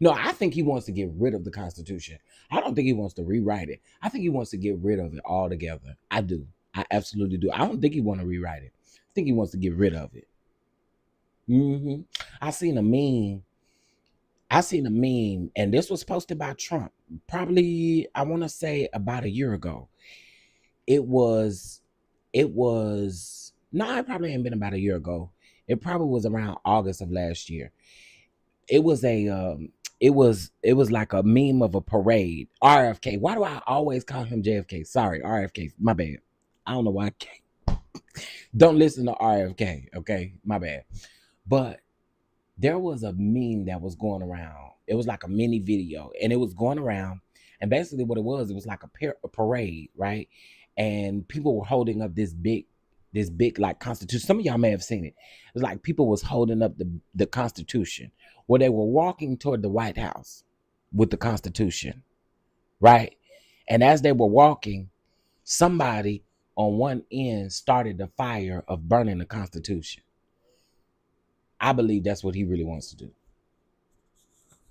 No, I think he wants to get rid of the Constitution. I don't think he wants to rewrite it. I think he wants to get rid of it altogether. I do. I absolutely do. I don't think he want to rewrite it. I think he wants to get rid of it. hmm I seen a meme. I seen a meme, and this was posted by Trump. Probably, I want to say about a year ago. It was. It was. No, it probably ain't been about a year ago. It probably was around August of last year. It was a it was like a meme of a parade. RFK. Why do I always call him JFK? Sorry, RFK. My bad. I don't know why. Don't listen to RFK. Okay, my bad. But there was a meme that was going around. It was like a mini video, and it was going around. And basically, what it was like a parade, right? And people were holding up this big like Constitution. Some of y'all may have seen it. It was like people was holding up the Constitution, where they were walking toward the White House with the Constitution, right? And as they were walking, somebody on one end started the fire of burning the Constitution. I believe that's what he really wants to do.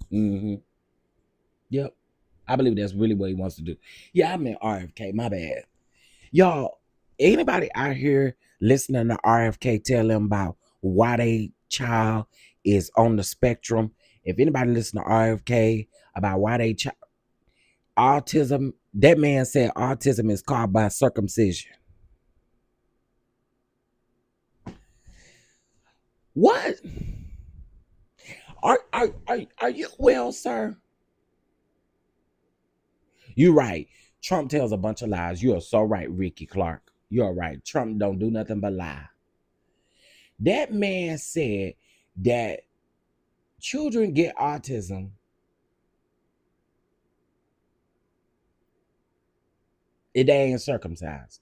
hmm Yep. I believe that's really what he wants to do. Yeah, I meant RFK. My bad. Y'all, anybody out here listening to RFK tell them about why they child is on the spectrum? If anybody listen to RFK about why they child autism, that man said autism is caused by circumcision. What? Are you well, sir? You're right. Trump tells a bunch of lies. You are so right, Ricky Clark. You're right. Trump don't do nothing but lie. That man said that children get autism if they ain't circumcised.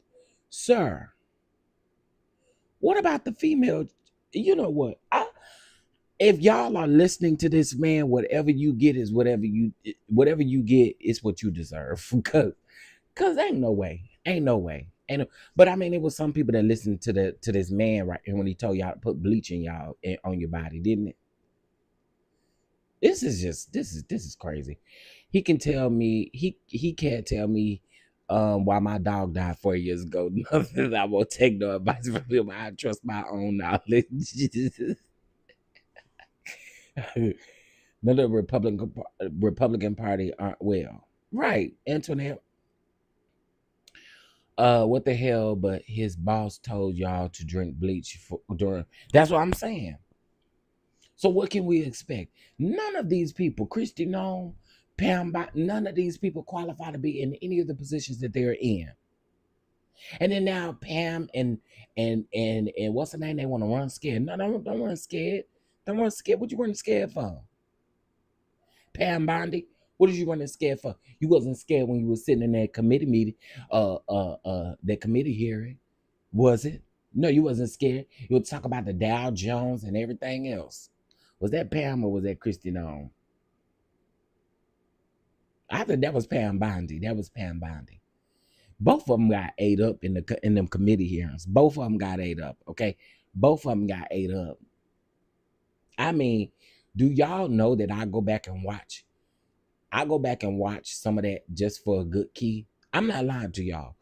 Sir, what about the female? You know what? If y'all are listening to this man, whatever you get is whatever you get is what you deserve. Cause ain't no way. Ain't no way. Ain't no, but I mean it was some people that listened to this man right and when he told y'all to put bleach in y'all on your body, didn't it? This is crazy. He can tell me he can't tell me why my dog died 4 years ago. Nothing. I won't take no advice from him. I trust my own knowledge. None of the Republican Party aren't well. Right, Antoinette. What the hell? But his boss told y'all to drink bleach during. That's what I'm saying. So what can we expect? None of these people, Christy Nome, Pam, none of these people qualify to be in any of the positions that they're in. And then now Pam and what's the name? They want to run scared. No, don't run scared. Don't run scared. What you running scared for? Pam Bondi, what did you running scared for? You wasn't scared when you was sitting in that committee meeting, that committee hearing, was it? No, you wasn't scared. You would talk about the Dow Jones and everything else. Was that Pam or was that Christy Nome? I think that was Pam Bondi. That was Pam Bondi. Both of them got ate up in them committee hearings. Both of them got ate up. Okay, both of them got ate up. I mean, do y'all know that I go back and watch? I go back and watch some of that just for a good key. I'm not lying to y'all.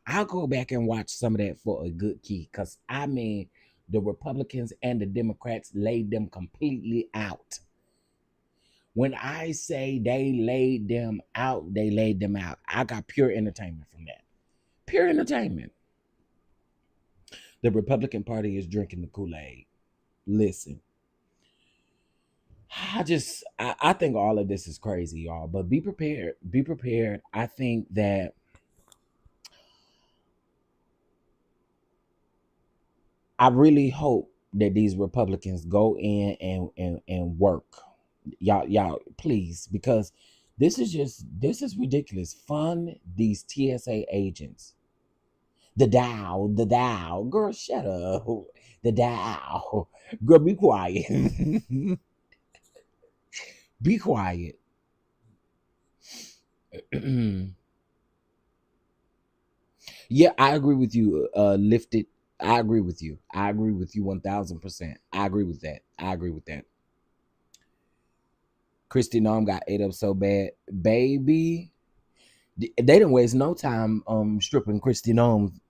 I'll go back and watch some of that for a good key. Cause I mean, the Republicans and the Democrats laid them completely out. When I say they laid them out, they laid them out. I got pure entertainment from that. Pure entertainment. The Republican Party is drinking the Kool-Aid. Listen, I think all of this is crazy, y'all. But be prepared. Be prepared. I think that I really hope that these Republicans go in and work. Y'all, please, because this is ridiculous. Fund these TSA agents. The Dow. Girl, shut up. The Dow. Girl, be quiet. Be quiet. Yeah, I agree with you. Lifted. I agree with you. I agree with you 1000%. I agree with that. I agree with that. Christy Nome got ate up so bad, baby. They didn't waste no time stripping Christy Nome's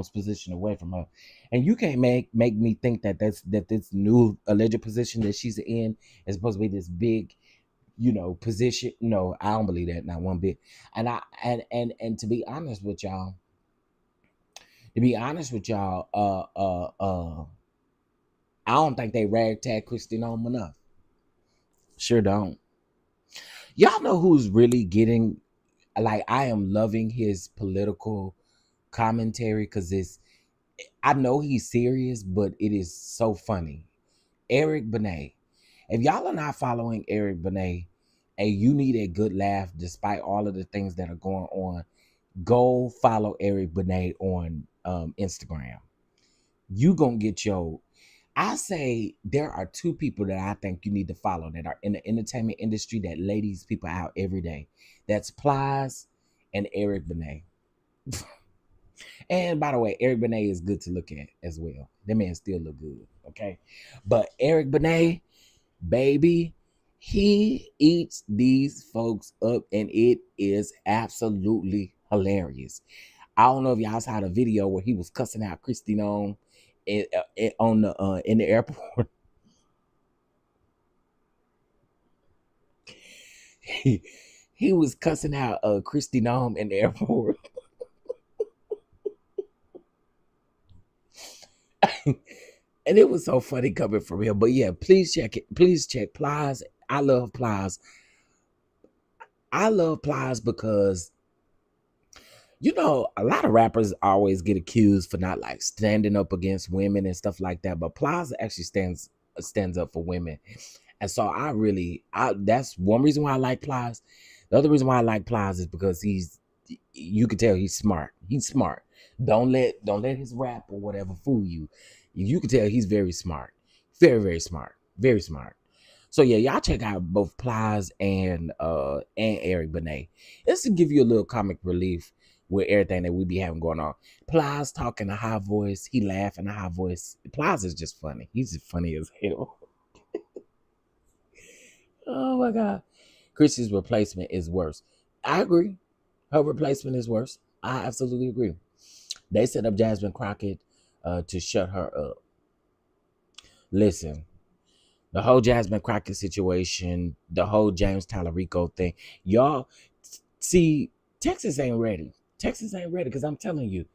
position away from her, and you can't make me think that that this new alleged position that she's in is supposed to be this big, position. No, I don't believe that, not one bit. And to be honest with y'all, I don't think they ragtag Christy Nome enough. Sure don't. Y'all know who's really getting, like, I am loving his political commentary because I know he's serious, but it is so funny. Eric Benet. If y'all are not following Eric Benet and you need a good laugh despite all of the things that are going on, go follow Eric Benet on Instagram. You gonna get your. I say there are two people that I think you need to follow that are in the entertainment industry that lay these people out every day. That's Plies and Eric Benet. And by the way, Eric Benet is good to look at as well. That man still look good, okay? But Eric Benet, baby, he eats these folks up, and it is absolutely hilarious. I don't know if y'all saw the video where he was cussing out Christine on the in the airport. he, he was cussing out Christy Nome in the airport. And it was so funny coming from him. But yeah, please check it. Please check Plies. I love Plies. I love Plies because a lot of rappers always get accused for not like standing up against women and stuff like that. But Plies actually stands up for women. And so I that's one reason why I like Plies. The other reason why I like Plies is because you can tell he's smart. He's smart. Don't let his rap or whatever fool you. You can tell he's very smart. Very, very smart. Very smart. So yeah, y'all check out both Plies and Eric Benet. This to give you a little comic relief with everything that we be having going on. Plies talking a high voice, he laugh in a high voice. Plies is just funny. He's just funny as hell. Oh my god. Chrissy's replacement is worse. I agree. Her replacement is worse. I absolutely agree. They set up Jasmine Crockett to shut her up. Listen, the whole Jasmine Crockett situation, the whole James Tallarico thing, y'all see, Texas ain't ready. Texas ain't ready because I'm telling you,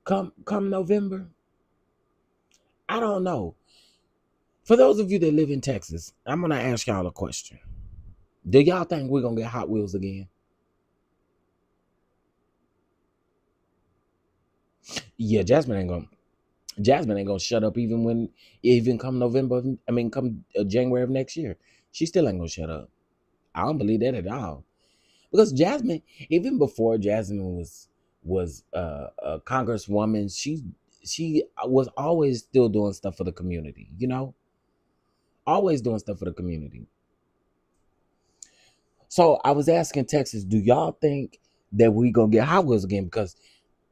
come November, I don't know. For those of you that live in Texas, I'm gonna ask y'all a question. Do y'all think we're gonna get Hot Wheels again? Yeah, Jasmine ain't gonna shut up even come November. I mean, come January of next year, she still ain't gonna shut up. I don't believe that at all. Because Jasmine, even before Jasmine was a congresswoman, she was always still doing stuff for the community. Always doing stuff for the community. So I was asking Texas, do y'all think that we gonna get Hot Wheels again? Because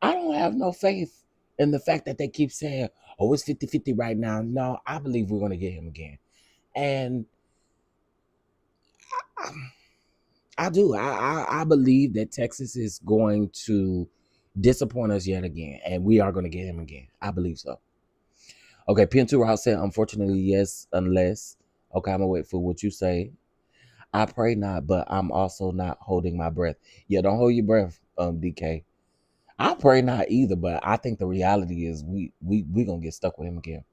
I don't have no faith in the fact that they keep saying, oh, it's 50-50 right now. No, I believe we're gonna get him again. And I, I do. I believe that Texas is going to disappoint us yet again, and we are going to get him again. I believe so. Okay, Pin2 Route said, unfortunately, yes, unless. Okay, I'm gonna wait for what you say. I pray not, but I'm also not holding my breath. Yeah, don't hold your breath, DK. I pray not either, but I think the reality is we gonna get stuck with him again.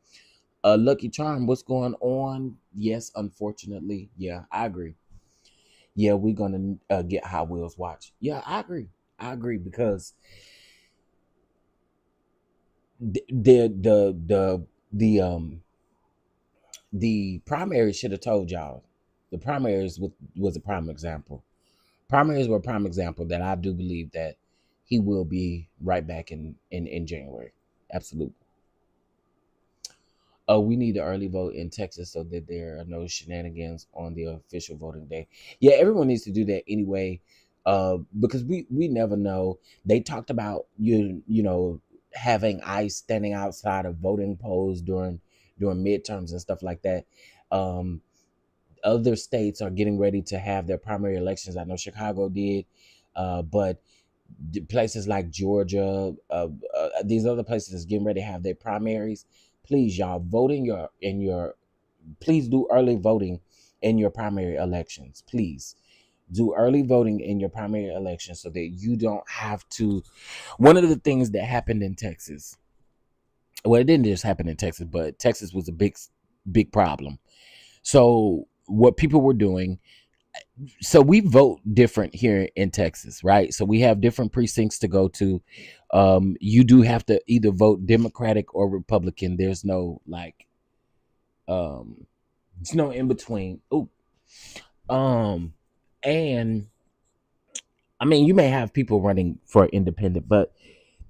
Lucky Charm, what's going on? Yes, unfortunately, yeah, I agree. Yeah, we're gonna get Hot Wheels watch. Yeah, I agree. I agree because the primary should have told y'all. The primaries was a prime example. Primaries were a prime example that I do believe that he will be right back in January. Absolutely. We need an early vote in Texas so that there are no shenanigans on the official voting day. Yeah, everyone needs to do that anyway. because we never know. They talked about having ICE standing outside of voting polls during midterms and stuff like that. Um, Other states are getting ready to have their primary elections. I know Chicago did, but places like Georgia, these other places is getting ready to have their primaries. Please, y'all, vote in your. Please do early voting in your primary elections. Please do early voting in your primary elections so that you don't have to. One of the things that happened in Texas, well, it didn't just happen in Texas, but Texas was a big problem. So what people were doing, so we vote different here in Texas, right? So we have different precincts to go to. You do have to either vote Democratic or Republican. There's no like, um, it's no in between. Oh, um, and I mean, you may have people running for independent, but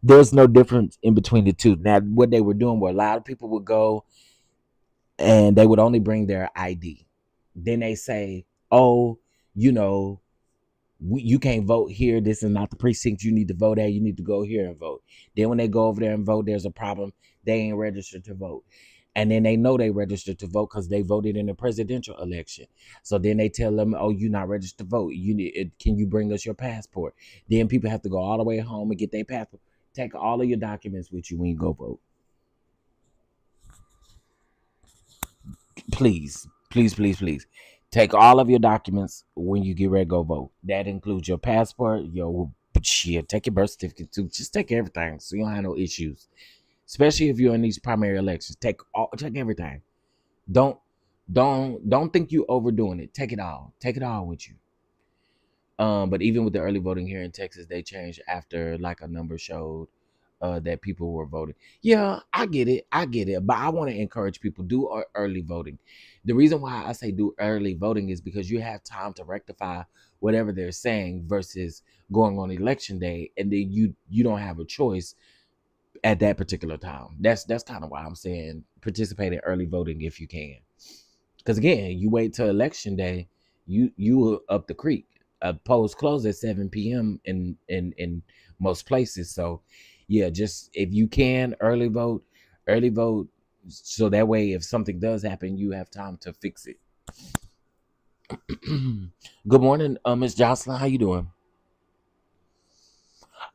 there's no difference in between the two. Now, what they were doing, where a lot of people would go and they would only bring their ID. Then they say, "Oh, you know, you can't vote here. This is not the precinct you need to vote at. You need to go here and vote." Then when they go over there and vote, there's a problem. They ain't registered to vote. And then they know they registered to vote because they voted in the presidential election. So then they tell them, "Oh, you're not registered to vote. Can you bring us your passport?" Then people have to go all the way home and get their passport. Take all of your documents with you when you go vote. Please, please, please, please. Take all of your documents when you get ready to go vote. That includes your passport, your shit. Take your birth certificate too. Just take everything so you don't have no issues. Especially if you're in these primary elections. Take everything. Don't don't think you overdoing it. Take it all. Take it all with you. But even with the early voting here in Texas, they changed after like a number showed that people were voting. Yeah, I get it. I get it. But I want to encourage people do early voting. The reason why I say do early voting is because you have time to rectify whatever they're saying versus going on election day and then you don't have a choice at that particular time. That's kind of why I'm saying participate in early voting if you can. Because again, you wait till election day, you up the creek. Polls close at 7 p.m. in most places. So yeah, just if you can early vote, so that way if something does happen, you have time to fix it. Good morning, Miss Jocelyn. How you doing?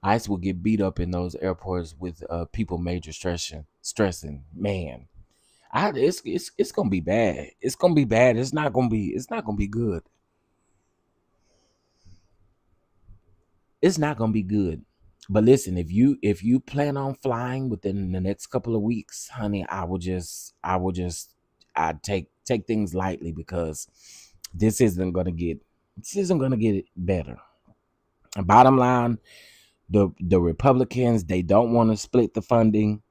ICE will get beat up in those airports with people major stressing. Man, it's gonna be bad. It's gonna be bad. It's not gonna be good. It's not gonna be good. But listen, if you plan on flying within the next couple of weeks, honey, I take things lightly because this isn't gonna get better. And bottom line, the Republicans, they don't want to split the funding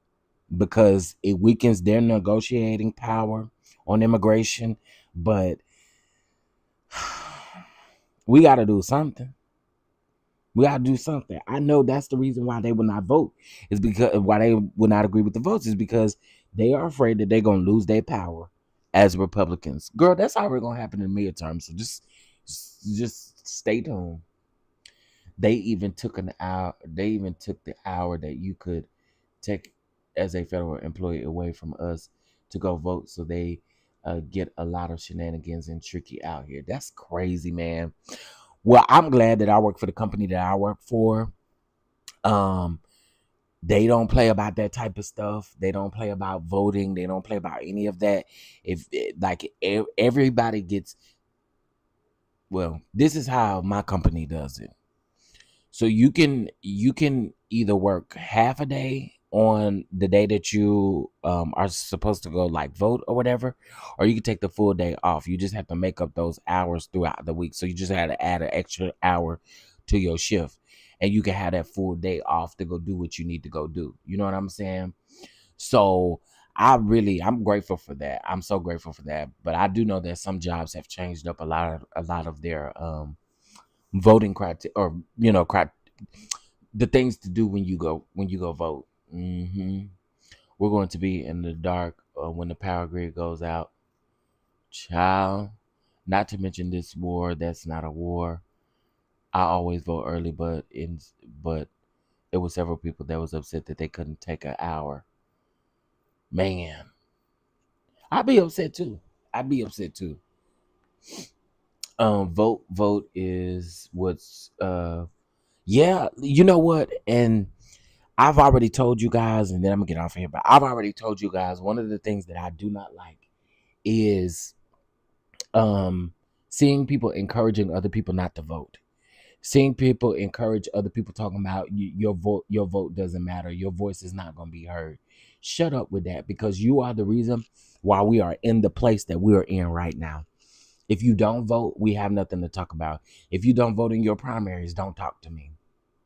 because it weakens their negotiating power on immigration. But we got to do something. We got to do something. I know that's the reason why they will not vote. Is because why they will not agree with the votes is because they are afraid that they're gonna lose their power as Republicans. Girl, that's already gonna happen in the midterm. So just stay tuned. They even took an hour. They even took the hour that you could take as a federal employee away from us to go vote. So they get a lot of shenanigans and tricky out here. That's crazy, man. Well, I'm glad that I work for the company that I work for. Um, they don't play about that type of stuff. They don't play about voting. They don't play about any of that. If like everybody gets, well, this is how my company does it. So you can either work half a day on the day that you are supposed to go like vote or whatever, or you can take the full day off. You just have to make up those hours throughout the week. So you just had to add an extra hour to your shift, and you can have that full day off to go do what you need to go do. You know what I'm saying? So I'm grateful for that. I'm so grateful for that. But I do know that some jobs have changed up a lot of their voting criteria, or the things to do when you go vote. We're going to be in the dark when the power grid goes out, child. Not to mention this war that's not a war. I always vote early, but it was several people that was upset that they couldn't take an hour. Man, I'd be upset too. I'd be upset too. Vote is what's yeah, you know what? And I've already told you guys, and then I'm gonna get off of here, but I've already told you guys one of the things that I do not like is um seeing people encouraging other people not to vote. Seeing people encourage other people talking about your vote doesn't matter. Your voice is not going to be heard. Shut up with that, because you are the reason why we are in the place that we are in right now. If you don't vote, we have nothing to talk about. If you don't vote in your primaries, don't talk to me.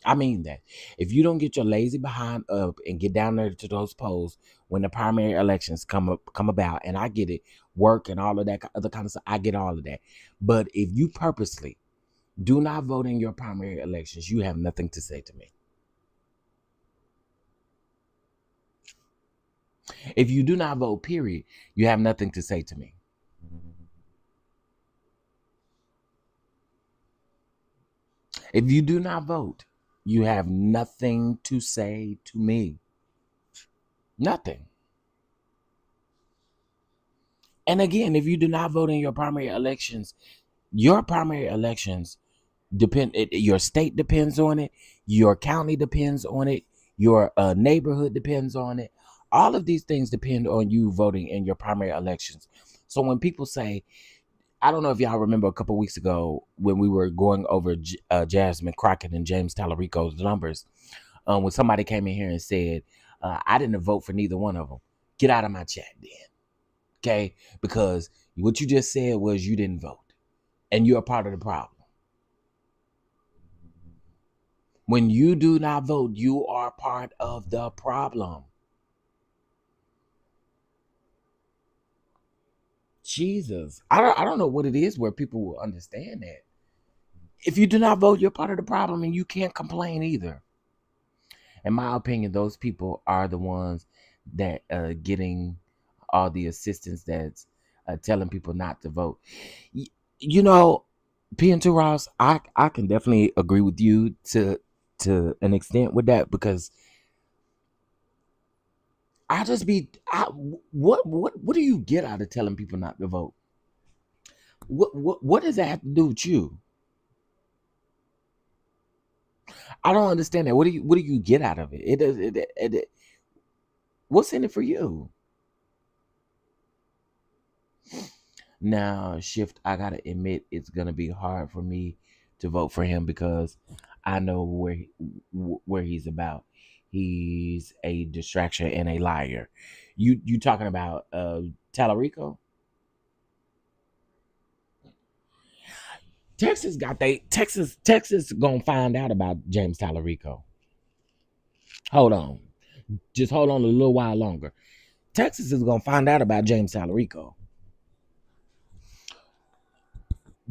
I mean that. If you don't get your lazy behind up and get down there to those polls when the primary elections come about, and I get it, work and all of that other kind of stuff, I get all of that. But if you purposely do not vote in your primary elections, you have nothing to say to me. If you do not vote, period, you have nothing to say to me. If you do not vote, you have nothing to say to me. Nothing. And again, if you do not vote in your primary elections your state depends on it, your county depends on it, your neighborhood depends on it. All of these things depend on you voting in your primary elections. So when people say, I don't know if y'all remember a couple weeks ago when we were going over Jasmine Crockett and James Tallarico's numbers, when somebody came in here and said, I didn't vote for neither one of them. Get out of my chat then. Okay? Because what you just said was you didn't vote. And you're a part of the problem. When you do not vote, you are part of the problem. Jesus. I don't know what it is where people will understand that. If you do not vote, you're part of the problem, and you can't complain either. In my opinion, those people are the ones that getting all the assistance that's telling people not to vote. You know, P and 2 Ross, I can definitely agree with you to an extent with that, because what do you get out of telling people not to vote? What does that have to do with you? I don't understand that. What do you get out of it? What's in it for you? Now, Shift, I gotta admit, it's gonna be hard for me to vote for him because I know where he's about. He's a distraction and a liar. You talking about Tallarico? Texas gonna find out about James Tallarico. Hold on. Just hold on a little while longer. Texas is gonna find out about James Tallarico.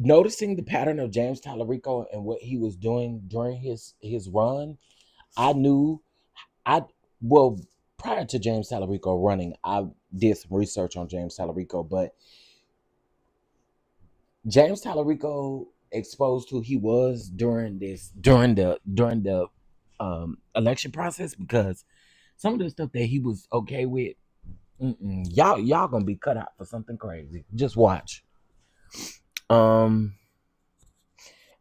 Noticing the pattern of James Tallarico and what he was doing during his run, I knew I well prior to James Tallarico running, I did some research on James Tallarico, but James Tallarico exposed who he was during the election process, because some of the stuff that he was okay with, y'all gonna be cut out for something crazy. Just watch. Um,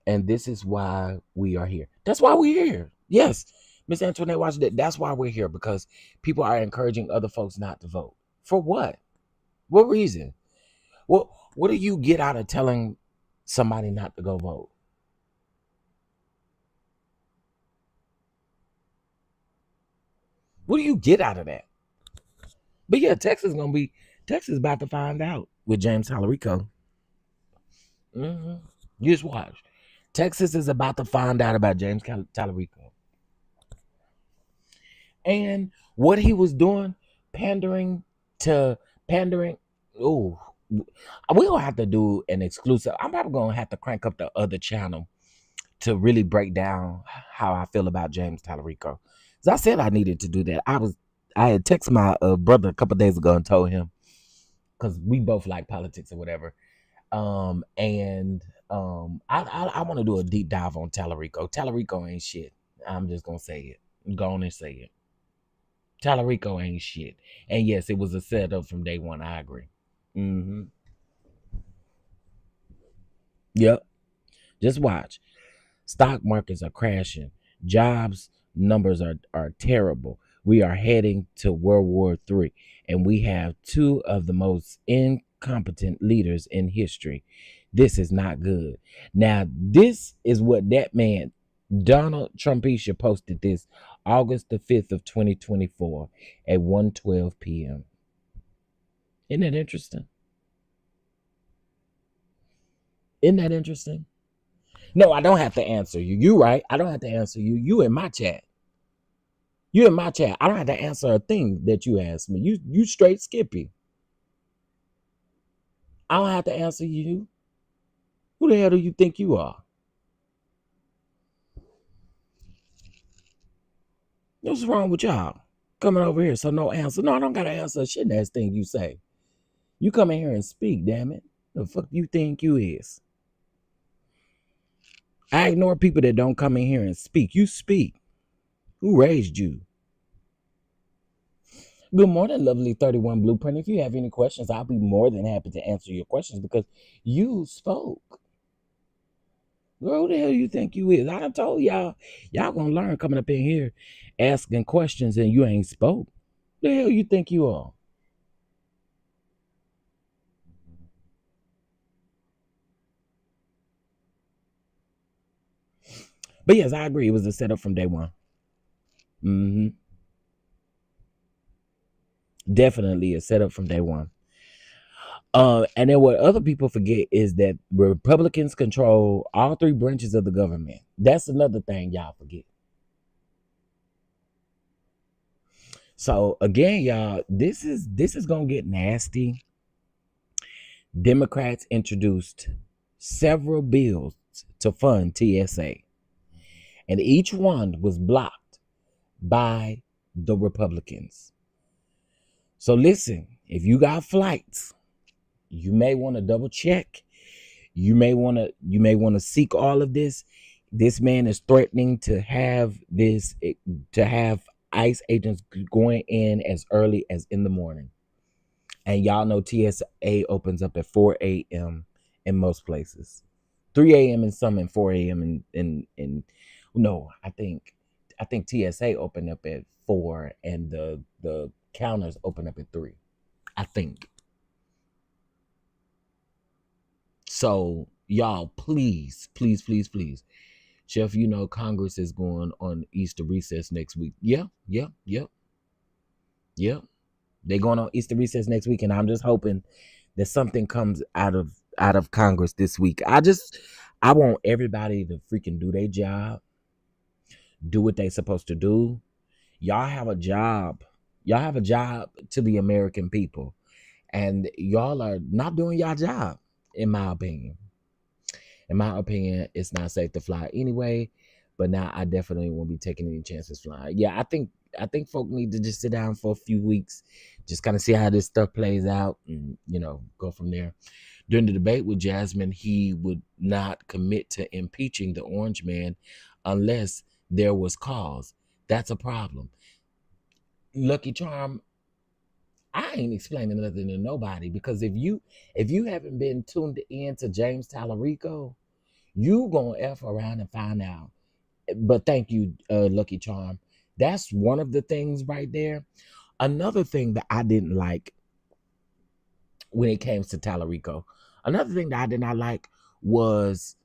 and this is why we are here. That's why we're here. Yes, Miss Antoinette watched it. That's why we're here, because people are encouraging other folks not to vote. For what? What reason? What do you get out of telling somebody not to go vote? What do you get out of that? But yeah, Texas about to find out with James Tallarico. hmm Just watch. Texas is about to find out about James Tallarico and what he was doing, pandering pandering. Oh, we gonna have to do an exclusive. I'm probably gonna have to crank up the other channel to really break down how I feel about James Tallarico. As I said, I needed to do that. I had texted my brother a couple days ago and told him, because we both like politics or whatever. And I want to do a deep dive on Tallarico. Tallarico ain't shit. I'm just gonna say it. Go on and say it. Tallarico ain't shit. And yes, it was a setup from day one. I agree. Mm-hmm. Yep. Just watch. Stock markets are crashing. Jobs numbers are terrible. We are heading to World War III, and we have two of the most incompetent leaders in history. This is not good. Now, this is what that man, Donald Trumpisha, posted this August the 5th of 2024 at 1:12 p.m. Isn't that interesting? Isn't that interesting? No, I don't have to answer you. You right. I don't have to answer you. You in my chat. You in my chat. I don't have to answer a thing that you asked me. You straight Skippy. I don't have to answer you. Who the hell do you think you are? What's wrong with y'all? Coming over here, so no answer. No, I don't gotta answer a shit ass thing you say. You come in here and speak, damn it. The fuck you think you is? I ignore people that don't come in here and speak. You speak. Who raised you? Good morning, lovely 31 Blueprint. If you have any questions, I'll be more than happy to answer your questions because you spoke. Girl, who the hell you think you is? I done told y'all gonna learn coming up in here asking questions and you ain't spoke. Who the hell you think you are? But yes, I agree. It was a setup from day one. Hmm. Definitely a setup from day one. And then what other people forget is that Republicans control all three branches of the government. That's another thing y'all forget. So again, y'all, this is gonna get nasty. Democrats introduced several bills to fund TSA, and each one was blocked by the Republicans. So listen, if you got flights, you may want to double check. You may want to seek all of this. This man is threatening to have ICE agents going in as early as in the morning. And y'all know TSA opens up at 4 a.m. in most places. 3 a.m. in some and 4 a.m. in no, I think TSA opened up at 4 and the counters open up at 3. I think. So y'all, please, please, please, please. Chef, you know Congress is going on Easter recess next week. Yeah, yeah, yeah, yeah. They're going on Easter recess next week, and I'm just hoping that something comes out of Congress this week. I want everybody to freaking do their job, do what they supposed to do. Y'all have a job. Y'all have a job to the American people, and y'all are not doing y'all job, in my opinion. In my opinion, it's not safe to fly anyway. But now I definitely won't be taking any chances flying. Yeah, I think folk need to just sit down for a few weeks, just kind of see how this stuff plays out, and go from there. During the debate with Jasmine, he would not commit to impeaching the orange man unless there was cause. That's a problem. Lucky Charm, I ain't explaining nothing to nobody because if you haven't been tuned in to James Tallarico, you gonna F around and find out. But thank you, Lucky Charm. That's one of the things right there. Another thing that I didn't like when it came to Tallarico, another thing that I did not like was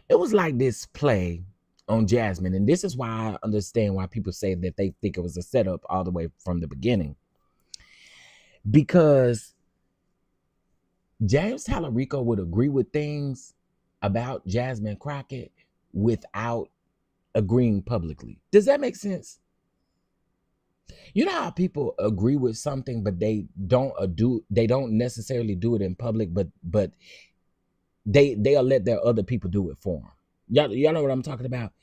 it was like this play on Jasmine. And this is why I understand why people say that they think it was a setup all the way from the beginning. Because James Tallarico would agree with things about Jasmine Crockett without agreeing publicly. Does that make sense? You know how people agree with something, but they don't necessarily do it in public, but they'll let their other people do it for them. Y'all know what I'm talking about?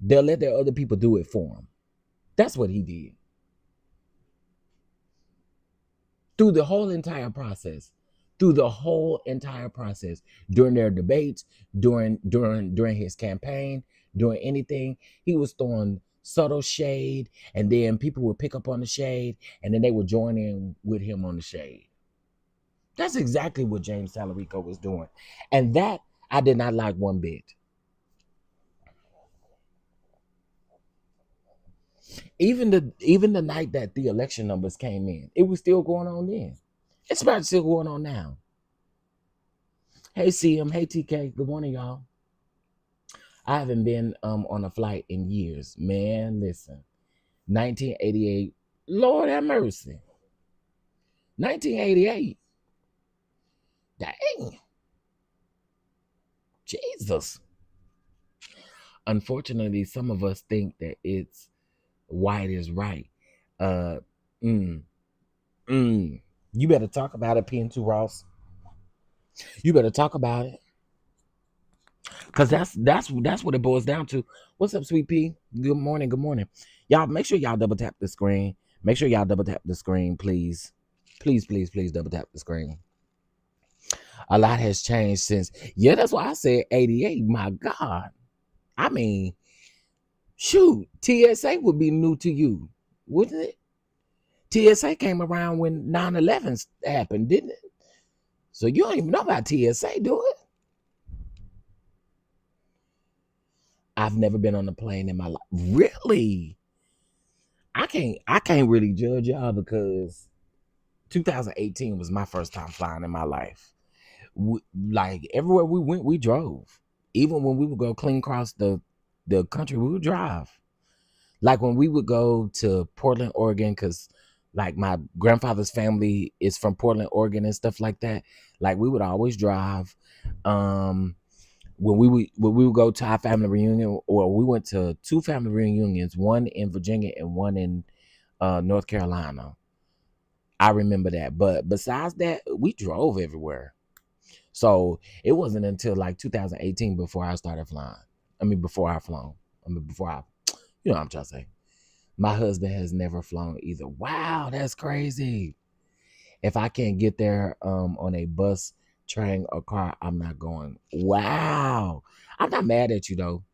They'll let their other people do it for them. That's what he did. through the whole entire process, through the whole entire process, during their debates, during his campaign, during anything, he was throwing subtle shade, and then people would pick up on the shade, and then they would join in with him on the shade. That's exactly what James Tallarico was doing, and that I did not like one bit. Even the night that the election numbers came in, it was still going on then. It's about still going on now. Hey CM, hey TK, good morning, y'all. I haven't been on a flight in years. Man, listen. 1988. Lord have mercy. 1988. Dang. Jesus. Unfortunately, some of us think that it's white is right. Uh mm, You better talk about it, PN2 Ross. You better talk about it. Cause that's what it boils down to. What's up, Sweet Pea? Good morning, good morning. Y'all make sure y'all double tap the screen. Make sure y'all double tap the screen, please. Please, please, please double tap the screen. A lot has changed since. Yeah, that's why I said 88. My God. I mean, shoot, TSA would be new to you, wouldn't it? TSA came around when 9/11 happened, didn't it? So you don't even know about TSA, do it? I've never been on a plane in my life. Really? I can't really judge y'all because 2018 was my first time flying in my life. Like everywhere we went, we drove. Even when we would go clean across the country, we would drive. Like when we would go to Portland, Oregon, because like my grandfather's family is from Portland, Oregon, and stuff like that. Like we would always drive. When we would go to our family reunion, or we went to two family reunions, one in Virginia and one in North Carolina. I remember that. But besides that, we drove everywhere. So it wasn't until like 2018 before I started flying. I mean, before I flown. I mean, before I, you know what I'm trying to say. My husband has never flown either. Wow, that's crazy. If I can't get there on a bus, train, or car, I'm not going. Wow. I'm not mad at you though.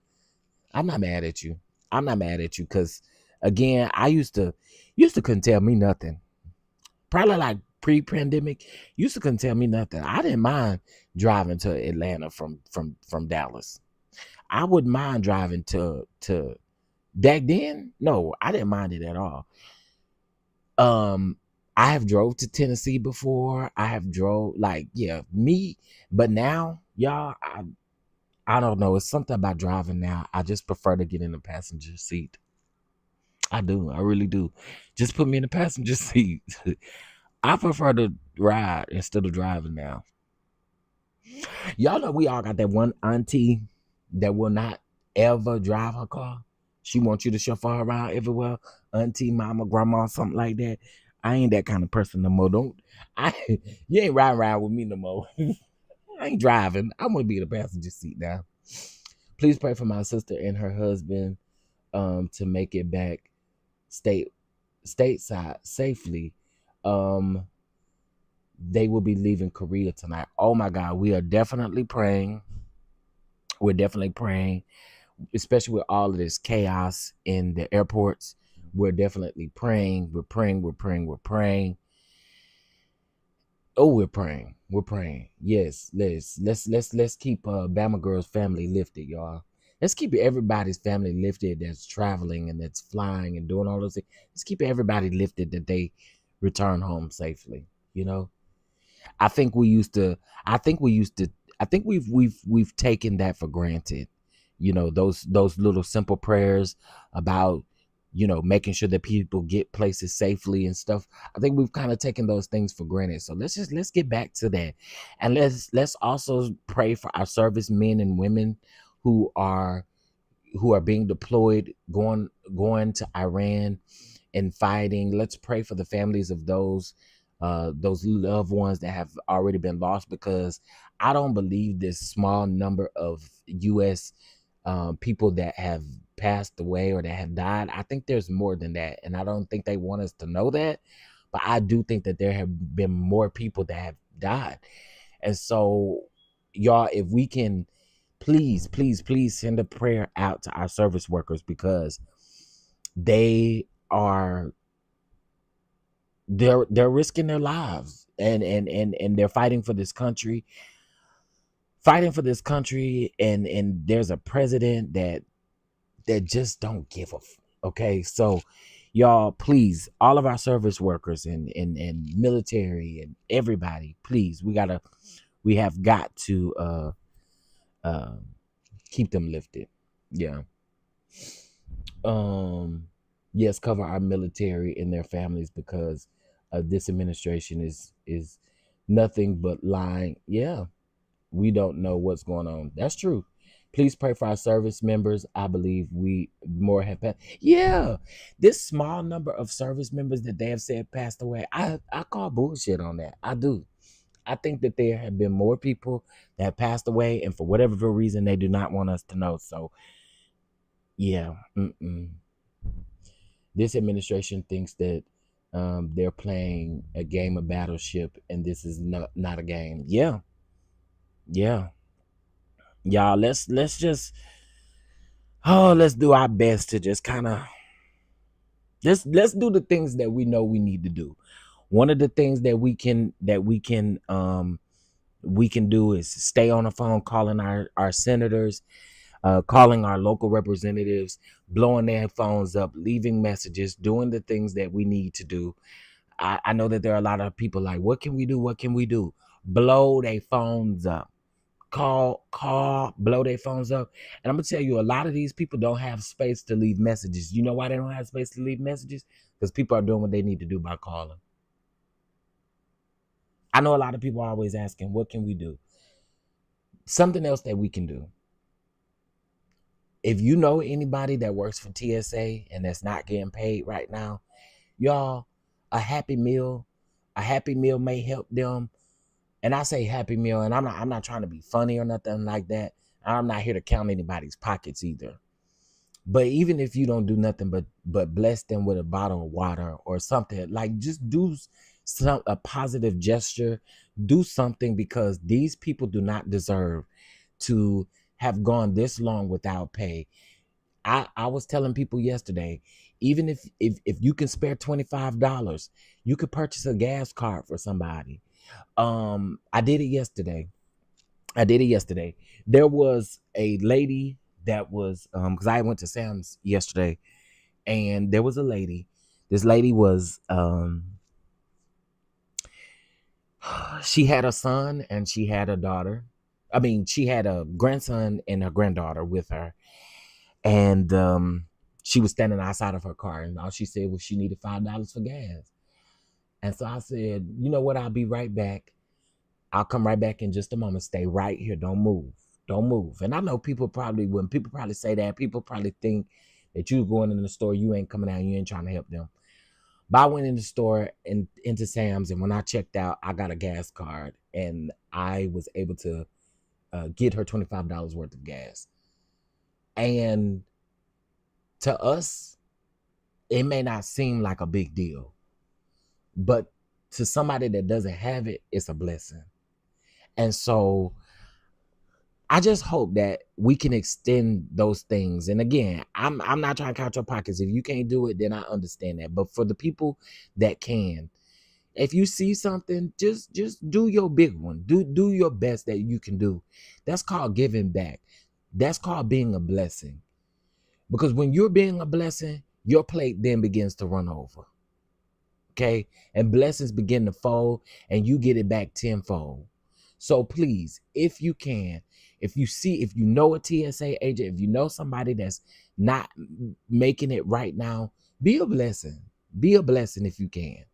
I'm not mad at you. I'm not mad at you because again, I used to couldn't tell me nothing. Probably like pre-pandemic, used to couldn't tell me nothing. I didn't mind driving to Atlanta from Dallas. I wouldn't mind driving to back then. No, I didn't mind it at all. Um, I have drove to Tennessee before. I have drove like yeah, me, but now y'all, I don't know. It's something about driving now. I just prefer to get in the passenger seat. I do. I really do. Just put me in the passenger seat. I prefer to ride instead of driving now. Y'all know we all got that one auntie that will not ever drive her car. She wants you to chauffeur her around everywhere. Auntie, mama, grandma, something like that. I ain't that kind of person no more. Don't I? You ain't riding around with me no more. I ain't driving. I want to be in the passenger seat now. Please pray for my sister and her husband to make it back stateside safely. They will be leaving Korea tonight. Oh my God, we are definitely praying. We're definitely praying, especially with all of this chaos in the airports. We're definitely praying. We're praying. We're praying. We're praying. Oh, we're praying. We're praying. Yes, let's keep Bama Girls family lifted, y'all. Let's keep everybody's family lifted that's traveling and that's flying and doing all those things. Let's keep everybody lifted that they return home safely. You know, I think we used to. I think we used to. I think we've taken that for granted. You know, those little simple prayers about making sure that people get places safely and stuff. I think we've kind of taken those things for granted. So let's get back to that, and let's also pray for our servicemen and women who are being deployed, going to Iran and fighting. Let's pray for the families of those loved ones that have already been lost, because I don't believe this small number of U.S. People that have passed away or that have died. I think there's more than that, and I don't think they want us to know that. but I do think that there have been more people that have died. And so, y'all, if we can please, please, please send a prayer out to our service workers, because they are they're risking their lives, and they're fighting for this country, and there's a president that just don't give a okay. So y'all, please, all of our service workers and military and everybody, please, we have got to uh keep them lifted. Yeah. Yes, cover our military and their families, because this administration is nothing but lying. Yeah, we don't know what's going on. That's true. Please pray for our service members. I believe we more have passed. Yeah, this small number of service members that they have said passed away, I call bullshit on that. I do. I think that there have been more people that have passed away, and for whatever reason, they do not want us to know. So, yeah, this administration thinks that they're playing a game of Battleship, and this is not a game. Yeah, yeah, y'all. Let's just let's do our best to just kind of let's do the things that we know we need to do. One of the things that we can do is stay on the phone, calling our senators, calling our local representatives, blowing their phones up, leaving messages, doing the things that we need to do. I know that there are a lot of people like, what can we do? What can we do? Blow their phones up. Call, blow their phones up. And I'm gonna tell you, a lot of these people don't have space to leave messages. You know why they don't have space to leave messages? Because people are doing what they need to do by calling. I know a lot of people are always asking, what can we do? Something else that we can do. If you know anybody that works for TSA and that's not getting paid right now, y'all, a happy meal may help them. And I say happy meal, and I'm not trying to be funny or nothing like that. I'm not here to count anybody's pockets either. But even if you don't do nothing but bless them with a bottle of water or something, like just do a positive gesture, do something, because these people do not deserve to have gone this long without pay. I was telling people yesterday, even if you can spare $25, you could purchase a gas card for somebody. I did it yesterday. There was a lady that was because I went to Sam's yesterday, and there was a lady. This lady was she had a son and she had a daughter. I mean, she had a grandson and a granddaughter with her, and she was standing outside of her car, and all she said was she needed $5 for gas. And so I said, you know what? I'll be right back. I'll come right back in just a moment. Stay right here. Don't move. Don't move. And I know when people probably say that, people probably think that you going in the store, you ain't coming out, you ain't trying to help them. But I went in the store and into Sam's, and when I checked out, I got a gas card, and I was able to get her $25 worth of gas. And to us, it may not seem like a big deal, but to somebody that doesn't have it, it's a blessing. And so I just hope that we can extend those things. And again, I'm not trying to count your pockets. If you can't do it, then I understand that. But for the people that can, if you see something, just do your big one. Do your best that you can do. That's called giving back. That's called being a blessing. Because when you're being a blessing, your plate then begins to run over. Okay? And blessings begin to fold, and you get it back tenfold. So please, if you can, if you know a TSA agent, if you know somebody that's not making it right now, be a blessing. Be a blessing if you can.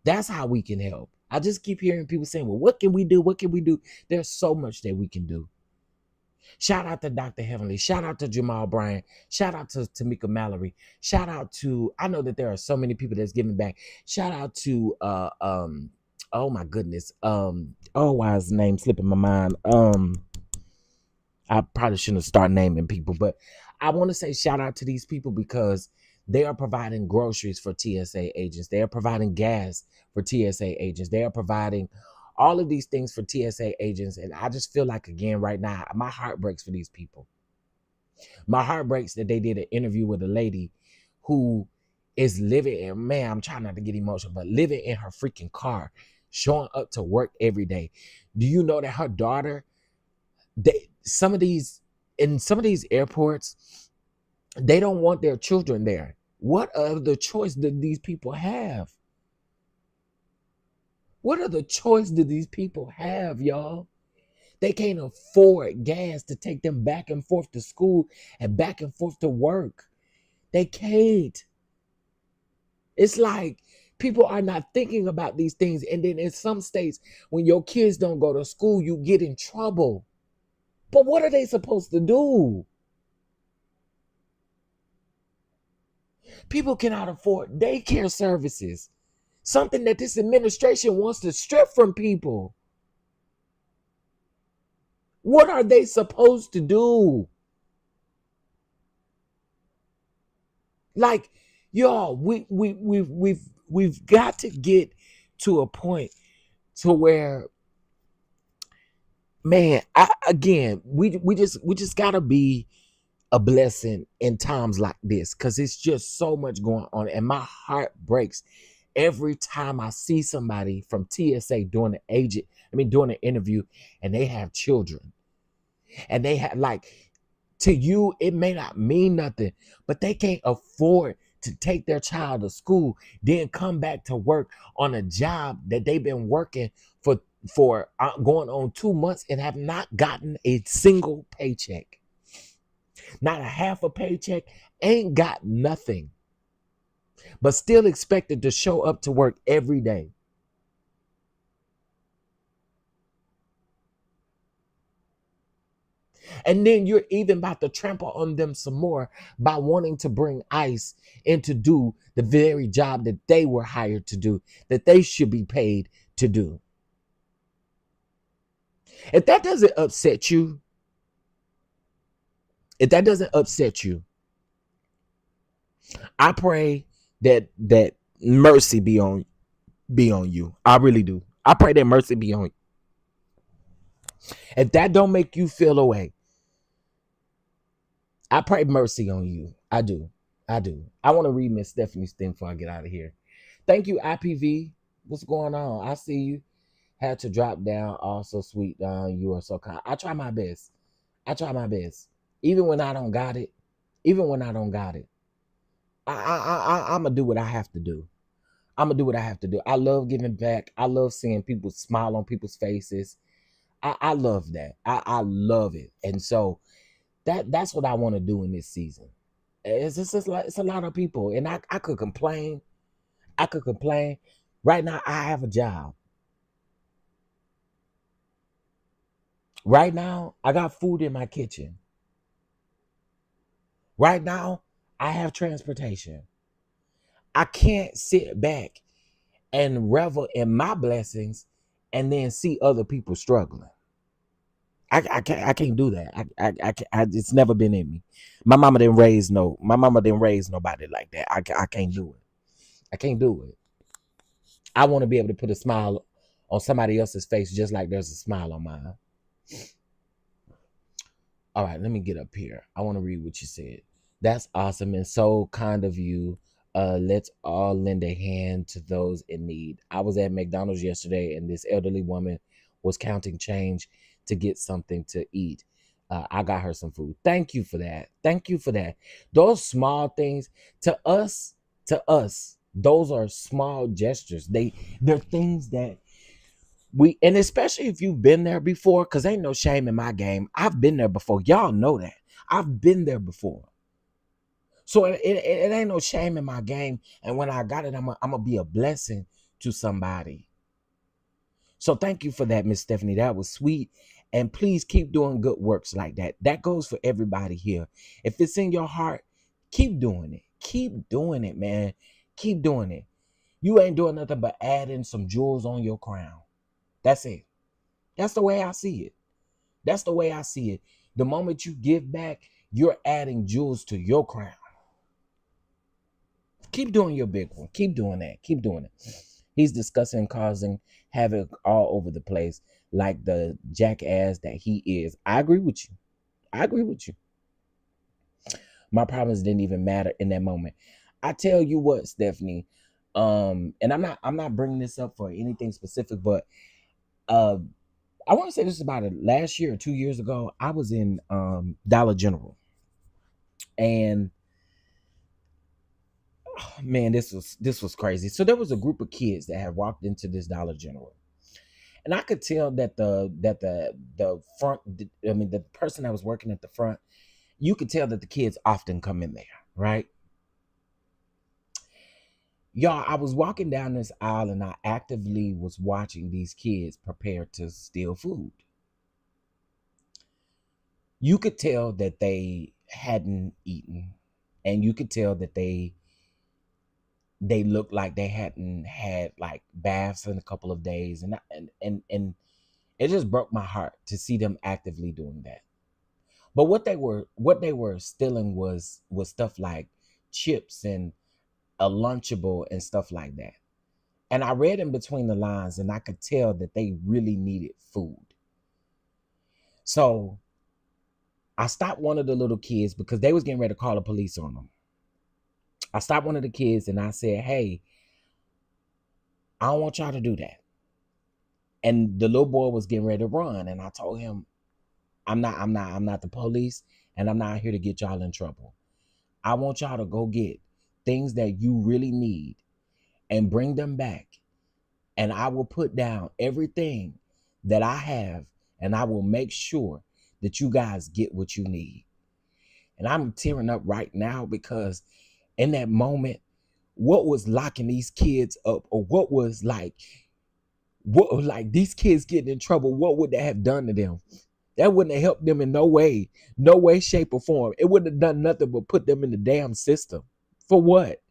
That's how we can help. I just keep hearing people saying, well, what can we do? What can we do? There's so much that we can do. Shout out to Dr. Heavenly. Shout out to Jamal Bryan. Shout out to Tamika Mallory. Shout out to, I know that there are so many people that's giving back. Shout out to oh my goodness. Why is his name slipping my mind? I probably shouldn't have started naming people, but I want to say shout out to these people, because They are providing groceries for TSA agents. They are providing gas for TSA agents. They are providing all of these things for TSA agents. And I just feel like, again, right now, my heart breaks for these people. My heart breaks that they did an interview with a lady who is living in, man, I'm trying not to get emotional, but living in her freaking car, showing up to work every day. Do you know that her daughter, some of these airports, they don't want their children there. What other choice did these people have? What other choice did these people have, y'all? They can't afford gas to take them back and forth to school and back and forth to work. They can't. It's like people are not thinking about these things. And then in some states, when your kids don't go to school, you get in trouble. But what are they supposed to do? People cannot afford daycare services, something that this administration wants to strip from people. What are they supposed to do? Like, y'all, we've got to get to a point to where, man, we just gotta be a blessing in times like this, because it's just so much going on, and my heart breaks every time I see somebody from TSA doing an interview, and they have children, and they have, like, to you it may not mean nothing, but they can't afford to take their child to school, then come back to work on a job that they've been working for going on 2 months and have not gotten a single paycheck, not a half a paycheck, ain't got nothing, but still expected to show up to work every day. And then you're even about to trample on them some more by wanting to bring ICE in to do the very job that they were hired to do, that they should be paid to do. If that doesn't upset you, I pray that mercy be on you. I really do. I pray that mercy be on you. If that don't make you feel away, I pray mercy on you. I do. I want to read Miss Stephanie's thing before I get out of here. Thank you, IPV. What's going on? I see you. Had to drop down. Also, sweet. You are so kind. I try my best. Even when I don't got it. I'm gonna do what I have to do. I love giving back. I love seeing people smile on people's faces. I love that. I love it. And so that's what I want to do in this season. It's a lot of people, and I could complain. Right now, I have a job. Right now, I got food in my kitchen. Right now, I have transportation. I can't sit back and revel in my blessings and then see other people struggling. I can't do that. It's never been in me. My mama didn't raise nobody like that. I can't do it. I can't do it. I want to be able to put a smile on somebody else's face just like there's a smile on mine. All right, let me get up here. I want to read what you said. That's awesome and so kind of you. Let's all lend a hand to those in need. I was at McDonald's yesterday, and this elderly woman was counting change to get something to eat. I got her some food. Thank you for that. Those small things to us, those are small gestures. They're things that and especially if you've been there before, because ain't no shame in my game. I've been there before. Y'all know that. I've been there before. So it ain't no shame in my game. And when I got it, I'm gonna be a blessing to somebody. So thank you for that, Miss Stephanie. That was sweet. And please keep doing good works like that. That goes for everybody here. If it's in your heart, keep doing it. Keep doing it, man. Keep doing it. You ain't doing nothing but adding some jewels on your crown. That's it. That's the way I see it. The moment you give back, you're adding jewels to your crown. Keep doing your big one. Keep doing that. Keep doing it. He's discussing causing havoc all over the place, like the jackass that he is. I agree with you. I agree with you. My problems didn't even matter in that moment. I tell you what, Stephanie, and I'm not bringing this up for anything specific, but uh, I want to say this is about last year or 2 years ago. I was in Dollar General, and oh, man, this was crazy. So there was a group of kids that had walked into this Dollar General, and I could tell that the front, I mean, the person that was working at the front, you could tell that the kids often come in there, right? Y'all, I was walking down this aisle and I actively was watching these kids prepare to steal food. You could tell that they hadn't eaten, and you could tell that they looked like they hadn't had like baths in a couple of days, and it just broke my heart to see them actively doing that. But what they were stealing was stuff like chips and a lunchable and stuff like that. And I read in between the lines and I could tell that they really needed food. So I stopped one of the little kids because they was getting ready to call the police on them. I stopped one of the kids and I said, "Hey, I don't want y'all to do that." And the little boy was getting ready to run. And I told him, I'm not the police, and I'm not here to get y'all in trouble. I want y'all to go get things that you really need and bring them back. And I will put down everything that I have, and I will make sure that you guys get what you need. And I'm tearing up right now because in that moment, what was locking these kids up, or what these kids getting in trouble, what would that have done to them? That wouldn't have helped them in no way, shape, or form. It wouldn't have done nothing but put them in the damn system. For what?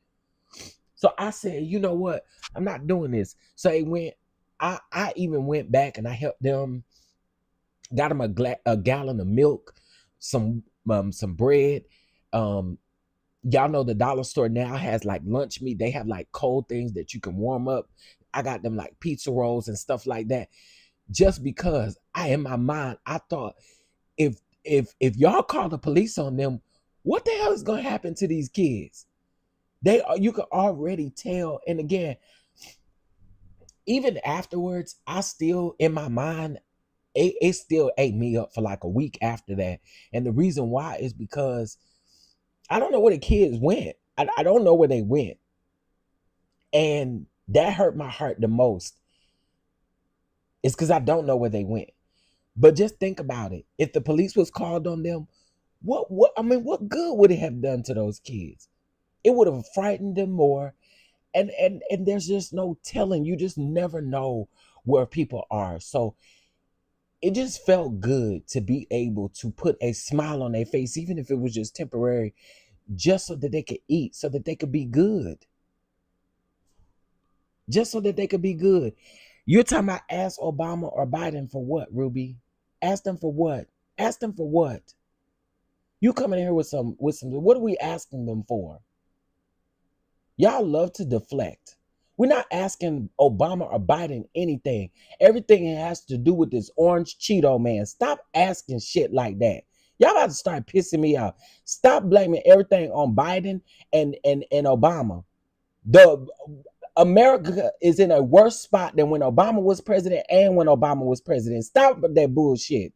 So I said, you know what? I'm not doing this. So I even went back and I helped them, got them a gallon of milk, some bread. Y'all know the dollar store now has like lunch meat. They have like cold things that you can warm up. I got them like pizza rolls and stuff like that. Just because in my mind, I thought, if y'all call the police on them, what the hell is gonna happen to these kids? You could already tell. And again, even afterwards, I still in my mind, it still ate me up for like a week after that. And the reason why is because I don't know where the kids went. I don't know where they went. And that hurt my heart the most. It's because I don't know where they went. But just think about it. If the police was called on them, what good would it have done to those kids? It would have frightened them more. And there's just no telling. You just never know where people are. So it just felt good to be able to put a smile on their face, even if it was just temporary, just so that they could eat, so that they could be good. Just so that they could be good. You're talking about ask Obama or Biden for what, Ruby? Ask them for what? Ask them for what? You coming in here with some, what are we asking them for? Y'all love to deflect. We're not asking Obama or Biden anything. Everything has to do with this orange Cheeto man. Stop asking shit like that. Y'all about to start pissing me off. Stop blaming everything on Biden and Obama. The America is in a worse spot than when Obama was president and when Obama was president. Stop with that bullshit.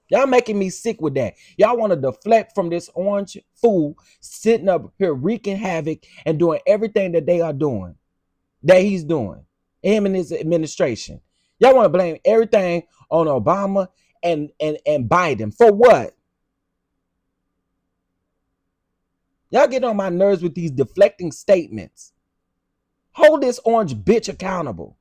Y'all making me sick with that. Y'all want to deflect from this orange fool sitting up here wreaking havoc and doing everything that they are doing, that he's doing, him and his administration. Y'all want to blame everything on Obama and Biden. For what? Y'all get on my nerves with these deflecting statements. Hold this orange bitch accountable.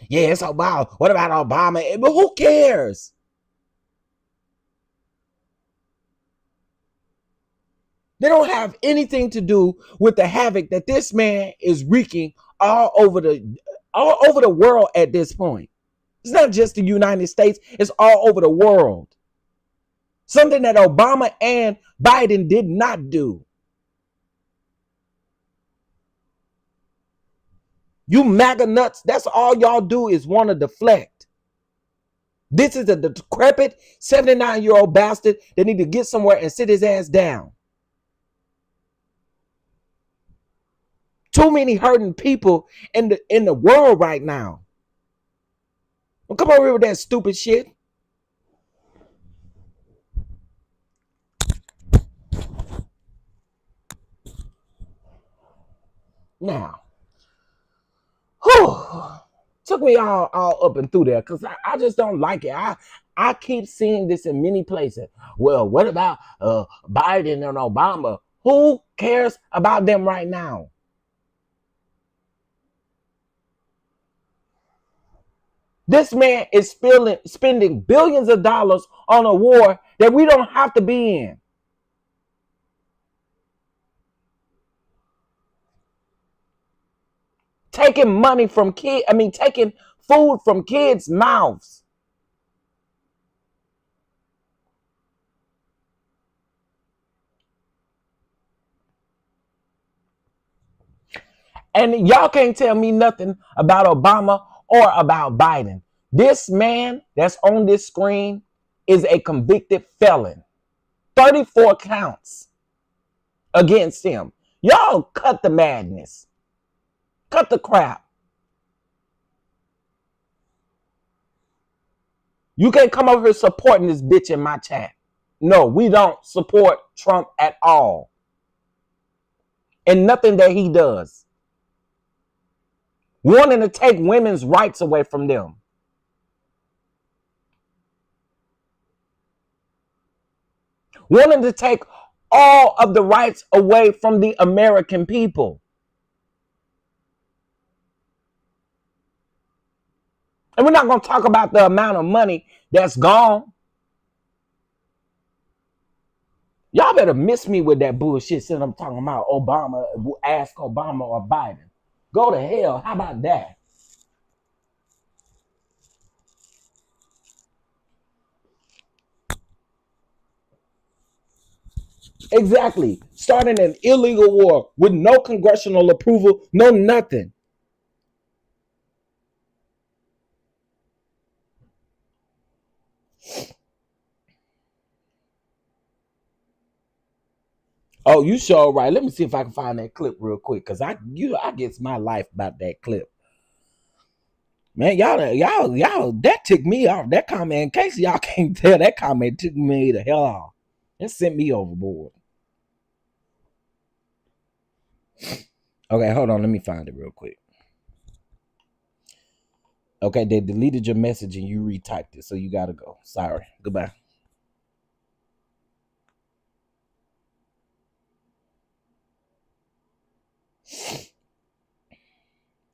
Yeah, it's Obama. What about Obama? But who cares? They don't have anything to do with the havoc that this man is wreaking all over the world at this point. It's not just the United States, it's all over the world. Something that Obama and Biden did not do. You MAGA nuts, that's all y'all do is want to deflect. This is a decrepit 79-year-old bastard that need to get somewhere and sit his ass down. Too many hurting people in the world right now. Well, come over here with that stupid shit. Now, whew, took me all up and through there because I just don't like it. I keep seeing this in many places. Well, what about Biden and Obama? Who cares about them right now? This man is spending billions of dollars on a war that we don't have to be in. Taking money from taking food from kids' mouths. And y'all can't tell me nothing about Obama or about Biden. This man that's on this screen is a convicted felon. 34 counts against him. Y'all cut the madness. Cut the crap. You can't come over here supporting this bitch in my chat. No, we don't support Trump at all. And nothing that he does. Wanting to take women's rights away from them. Wanting to take all of the rights away from the American people. And we're not going to talk about the amount of money that's gone. Y'all better miss me with that bullshit since I'm talking about Obama, ask Obama or Biden. Go to hell. How about that? Exactly. Starting an illegal war with no congressional approval, no nothing. Oh, you sure right. Let me see if I can find that clip real quick, cause I get my life about that clip. Man, y'all, that took me off. That comment, in case y'all can't tell, that comment took me the hell off. It sent me overboard. Okay, hold on. Let me find it real quick. Okay, they deleted your message and you retyped it, so you gotta go. Sorry. Goodbye.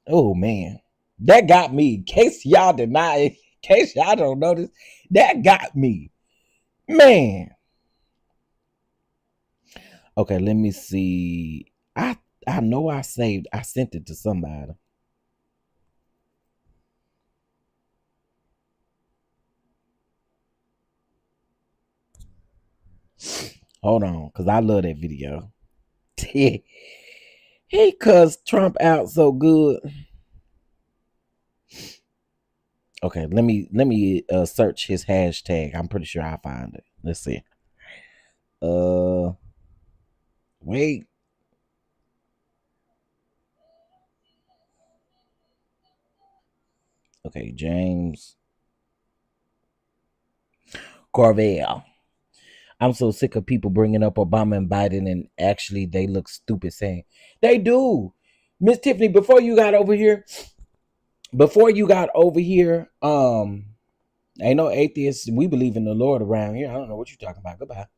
Oh man, that got me. In case y'all in case y'all don't notice, that got me, man. Okay, let me see. I know I sent it to somebody. Hold on, cause I love that video. He cussed Trump out so good. Okay, let me search his hashtag. I'm pretty sure I'll find it. Let's see. Wait. Okay, James Carvell. I'm so sick of people bringing up Obama and Biden, and actually they look stupid saying they do. Miss Tiffany, before you got over here, ain't no atheists. We believe in the Lord around here. I don't know what you're talking about. Goodbye.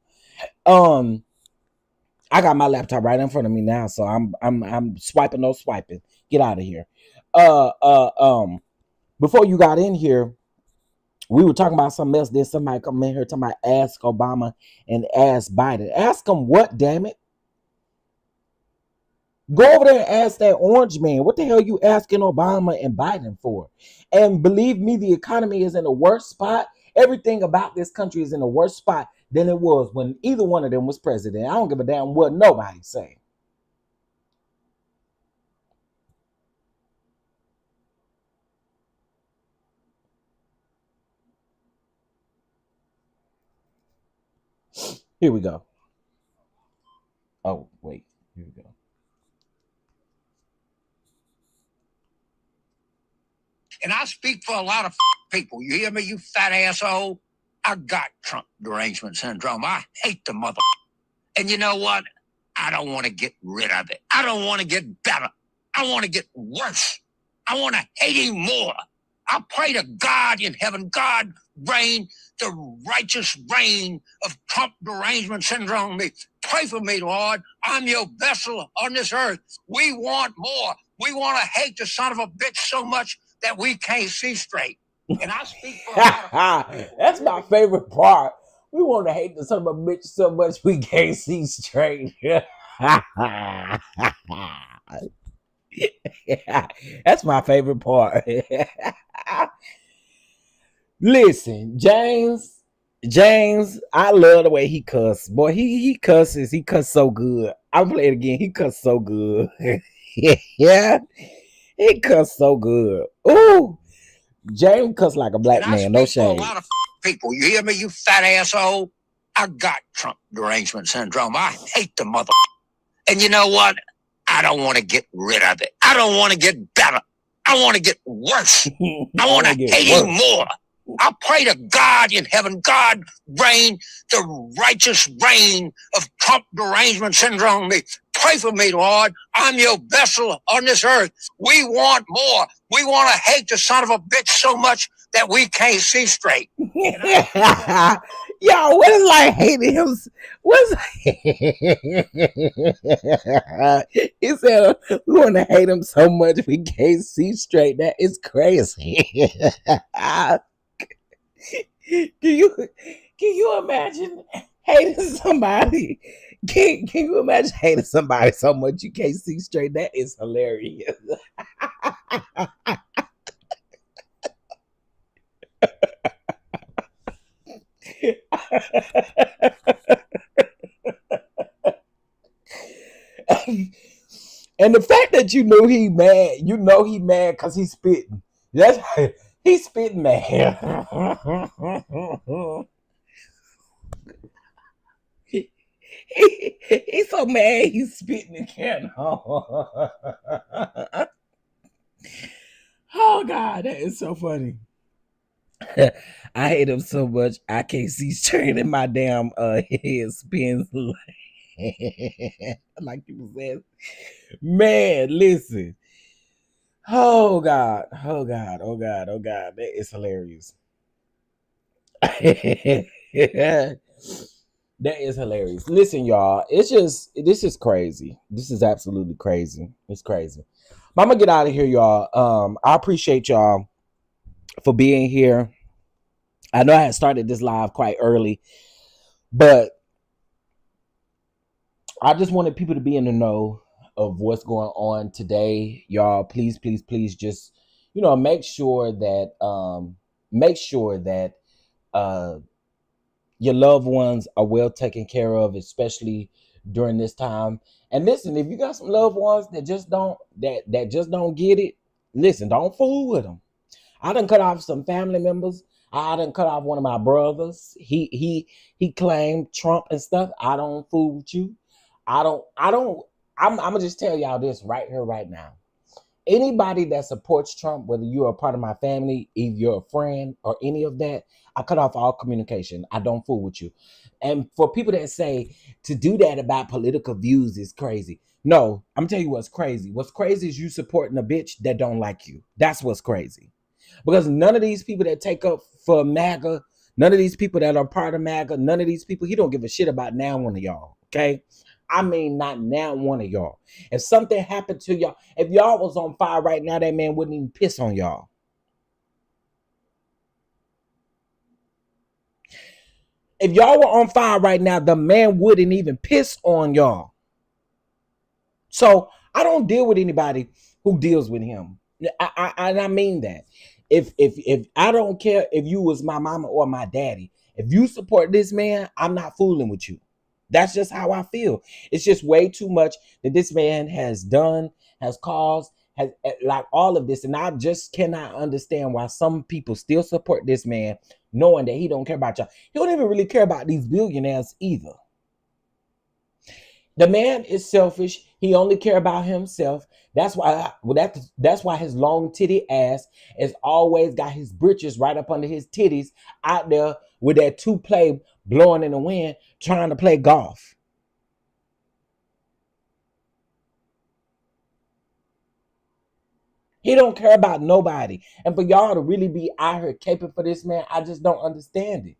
I got my laptop right in front of me now, so I'm swiping, no swiping. Get out of here. Before you got in here, we were talking about something else. Then somebody come in here talking about ask Obama and ask Biden. Ask them what, damn it? Go over there and ask that orange man, what the hell you asking Obama and Biden for? And believe me, the economy is in a worse spot. Everything about this country is in a worse spot than it was when either one of them was president. I don't give a damn what nobody's saying. Here we go. Oh, wait. Here we go. And I speak for a lot of people. You hear me, you fat asshole? I got Trump derangement syndrome. I hate the mother. And you know what? I don't want to get rid of it. I don't want to get better. I want to get worse. I want to hate him more. I pray to God in heaven, God reign the righteous reign of Trump derangement syndrome. Pray for me, Lord. I'm your vessel on this earth. We want more. We want to hate the son of a bitch so much that we can't see straight. And I speak for a lot of That's my favorite part. We want to hate the son of a bitch so much we can't see straight. That's my favorite part. Listen, James, I love the way he cuss. Boy, he cusses. He cuss so good. I'm playing it again. He cuss so good. Yeah, he cuss so good. Ooh, James cuss like a black man. No shame. A lot of people. You hear me, you fat asshole? I got Trump derangement syndrome. I hate the mother. And you know what? I don't want to get rid of it. I don't want to get better. I want to get worse. I want to hate him more. I pray to God in heaven, God reign the righteous reign of Trump derangement syndrome. Pray for me, Lord. I'm your vessel on this earth. We want more. We want to hate the son of a bitch so much that we can't see straight. Yo, what is like hating him? What's he said we want to hate him so much we can't see straight. That is crazy. Can you imagine hating somebody? Can you imagine hating somebody so much you can't see straight? That is hilarious. And the fact that you knew he mad, you know he mad because he's spitting. That's he's spitting mad. He's so mad he's spitting again. Oh God, that is so funny. I hate him so much I can't see straight in my damn head spins like people said. Man, listen. Oh God, oh God, oh God, oh God. That is hilarious. That is hilarious. Listen, y'all. It's just this is crazy. This is absolutely crazy. It's crazy. But I'm gonna get out of here, y'all. I appreciate y'all for being here. I know I had started this live quite early, but I just wanted people to be in the know of what's going on today. Y'all, please, please, please just, make sure that uh your loved ones are well taken care of, especially during this time. And listen, if you got some loved ones that just don't get it, listen, don't fool with them. I done cut off some family members. I done cut off one of my brothers. He claimed Trump and stuff. I don't fool with you. I'm gonna just tell y'all this right here, right now. Anybody that supports Trump, whether you're a part of my family, if you're a friend or any of that, I cut off all communication. I don't fool with you. And for people that say to do that about political views is crazy. No, I'm telling you what's crazy. What's crazy is you supporting a bitch that don't like you. That's what's crazy. Because none of these people that take up for MAGA, none of these people that are part of MAGA, none of these people, he don't give a shit about now one of y'all. Okay? I mean, not now one of y'all. If something happened to y'all, if y'all was on fire right now, that man wouldn't even piss on y'all. If y'all were on fire right now, the man wouldn't even piss on y'all. So I don't deal with anybody who deals with him. And I mean that. If I don't care if you was my mama or my daddy, if you support this man, I'm not fooling with you. That's just how I feel. It's just way too much that this man has done, has caused, has like all of this, and I just cannot understand why some people still support this man, knowing that he don't care about y'all. He don't even really care about these billionaires either. The man is selfish. He only care about himself. That's why. Well, that's why his long titty ass has always got his britches right up under his titties, out there with that two play blowing in the wind, trying to play golf. He don't care about nobody, and for y'all to really be out here caping for this man, I just don't understand it.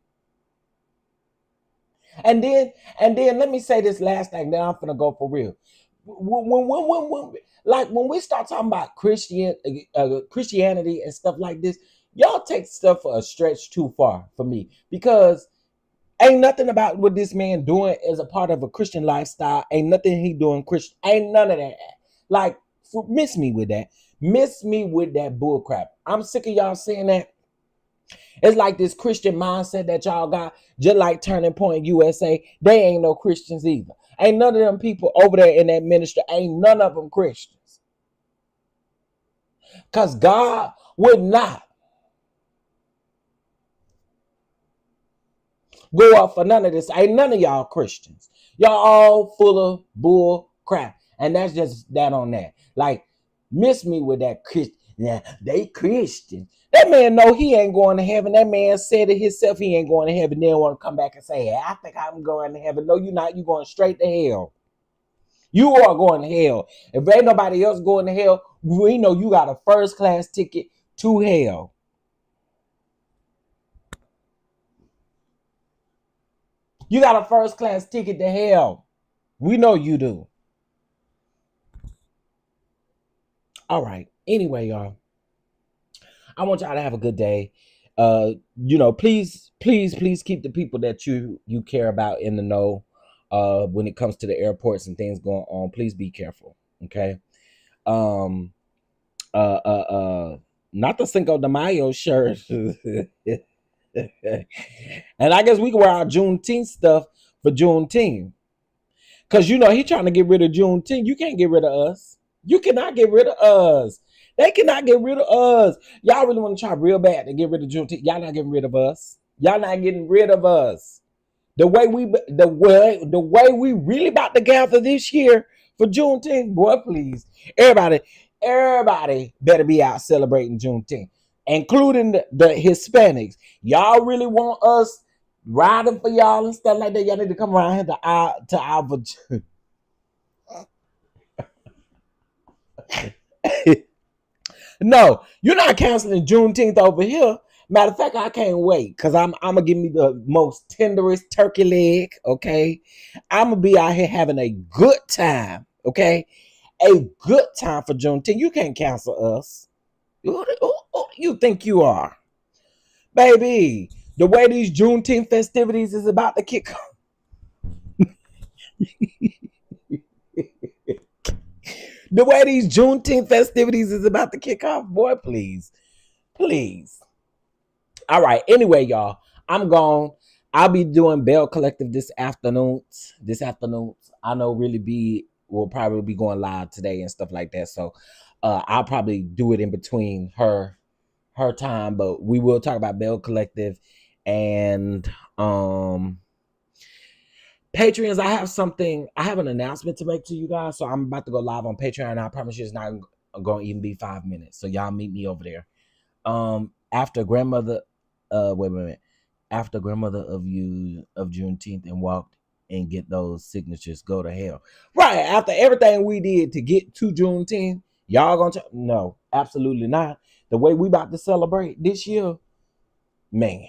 And then let me say this last thing. Then I'm gonna go for real. Like when we start talking about Christianity and stuff like this, y'all take stuff for a stretch too far for me, because ain't nothing about what this man doing as a part of a Christian lifestyle. Ain't nothing he doing Christian. Ain't none of that. Like, miss me with that. Miss me with that bull crap. I'm sick of y'all saying that. It's like this Christian mindset that y'all got, just like Turning Point USA. They ain't no Christians either. Ain't none of them people over there in that ministry, ain't none of them Christians. Because God would not go up for none of this. Ain't none of y'all Christians. Y'all all full of bull crap. And that's just that on that. Like, miss me with that Christian. Yeah, they Christians. That man know he ain't going to heaven. That man said it himself, he ain't going to heaven. Then want to come back and say, hey, I think I'm going to heaven. No, you're not. You're going straight to hell. You are going to hell. If ain't nobody else going to hell, we know you got a first class ticket to hell. You got a first class ticket to hell. We know you do. All right. Anyway, y'all, I want y'all to have a good day. Please, please, please keep the people that you care about in the know. When it comes to the airports and things going on, please be careful. Okay. Um. Not the Cinco de Mayo shirt. And I guess we can wear our Juneteenth stuff for Juneteenth. Because he trying to get rid of Juneteenth. You can't get rid of us. You cannot get rid of us. They cannot get rid of us. Y'all really want to try real bad to get rid of Juneteenth. Y'all not getting rid of us. Y'all not getting rid of us. The way we really about to gather this year for Juneteenth, boy, please. Everybody better be out celebrating Juneteenth, including the Hispanics. Y'all really want us riding for y'all and stuff like that? Y'all need to come around here to our No, you're not canceling Juneteenth over here. Matter of fact, I can't wait, because I'm gonna give me the most tenderest turkey leg. Okay, I'm gonna be out here having a good time. Okay, a good time for Juneteenth. You can't cancel us. Who you think you are, baby? The way these Juneteenth festivities is about to kick off. The way these Juneteenth festivities is about to kick off, boy, please. Please. All right. Anyway, y'all, I'm gone. I'll be doing Bell Collective this afternoon. I know Really B will probably be going live today and stuff like that. So I'll probably do it in between her time, but we will talk about Bell Collective and Patreons. I have an announcement to make to you guys. So I'm about to go live on Patreon. I promise you it's not going to even be 5 minutes. So y'all meet me over there. After grandmother, wait a minute. After grandmother of Juneteenth and walked and get those signatures, go to hell. Right. After everything we did to get to Juneteenth, y'all gonna no, absolutely not. The way we about to celebrate this year, man,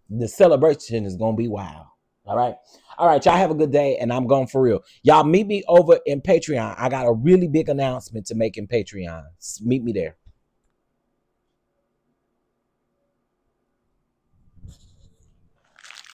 the celebration is gonna be wild. All right. Y'all have a good day, and I'm going for real. Y'all meet me over in Patreon. I got a really big announcement to make in Patreon. Meet me there.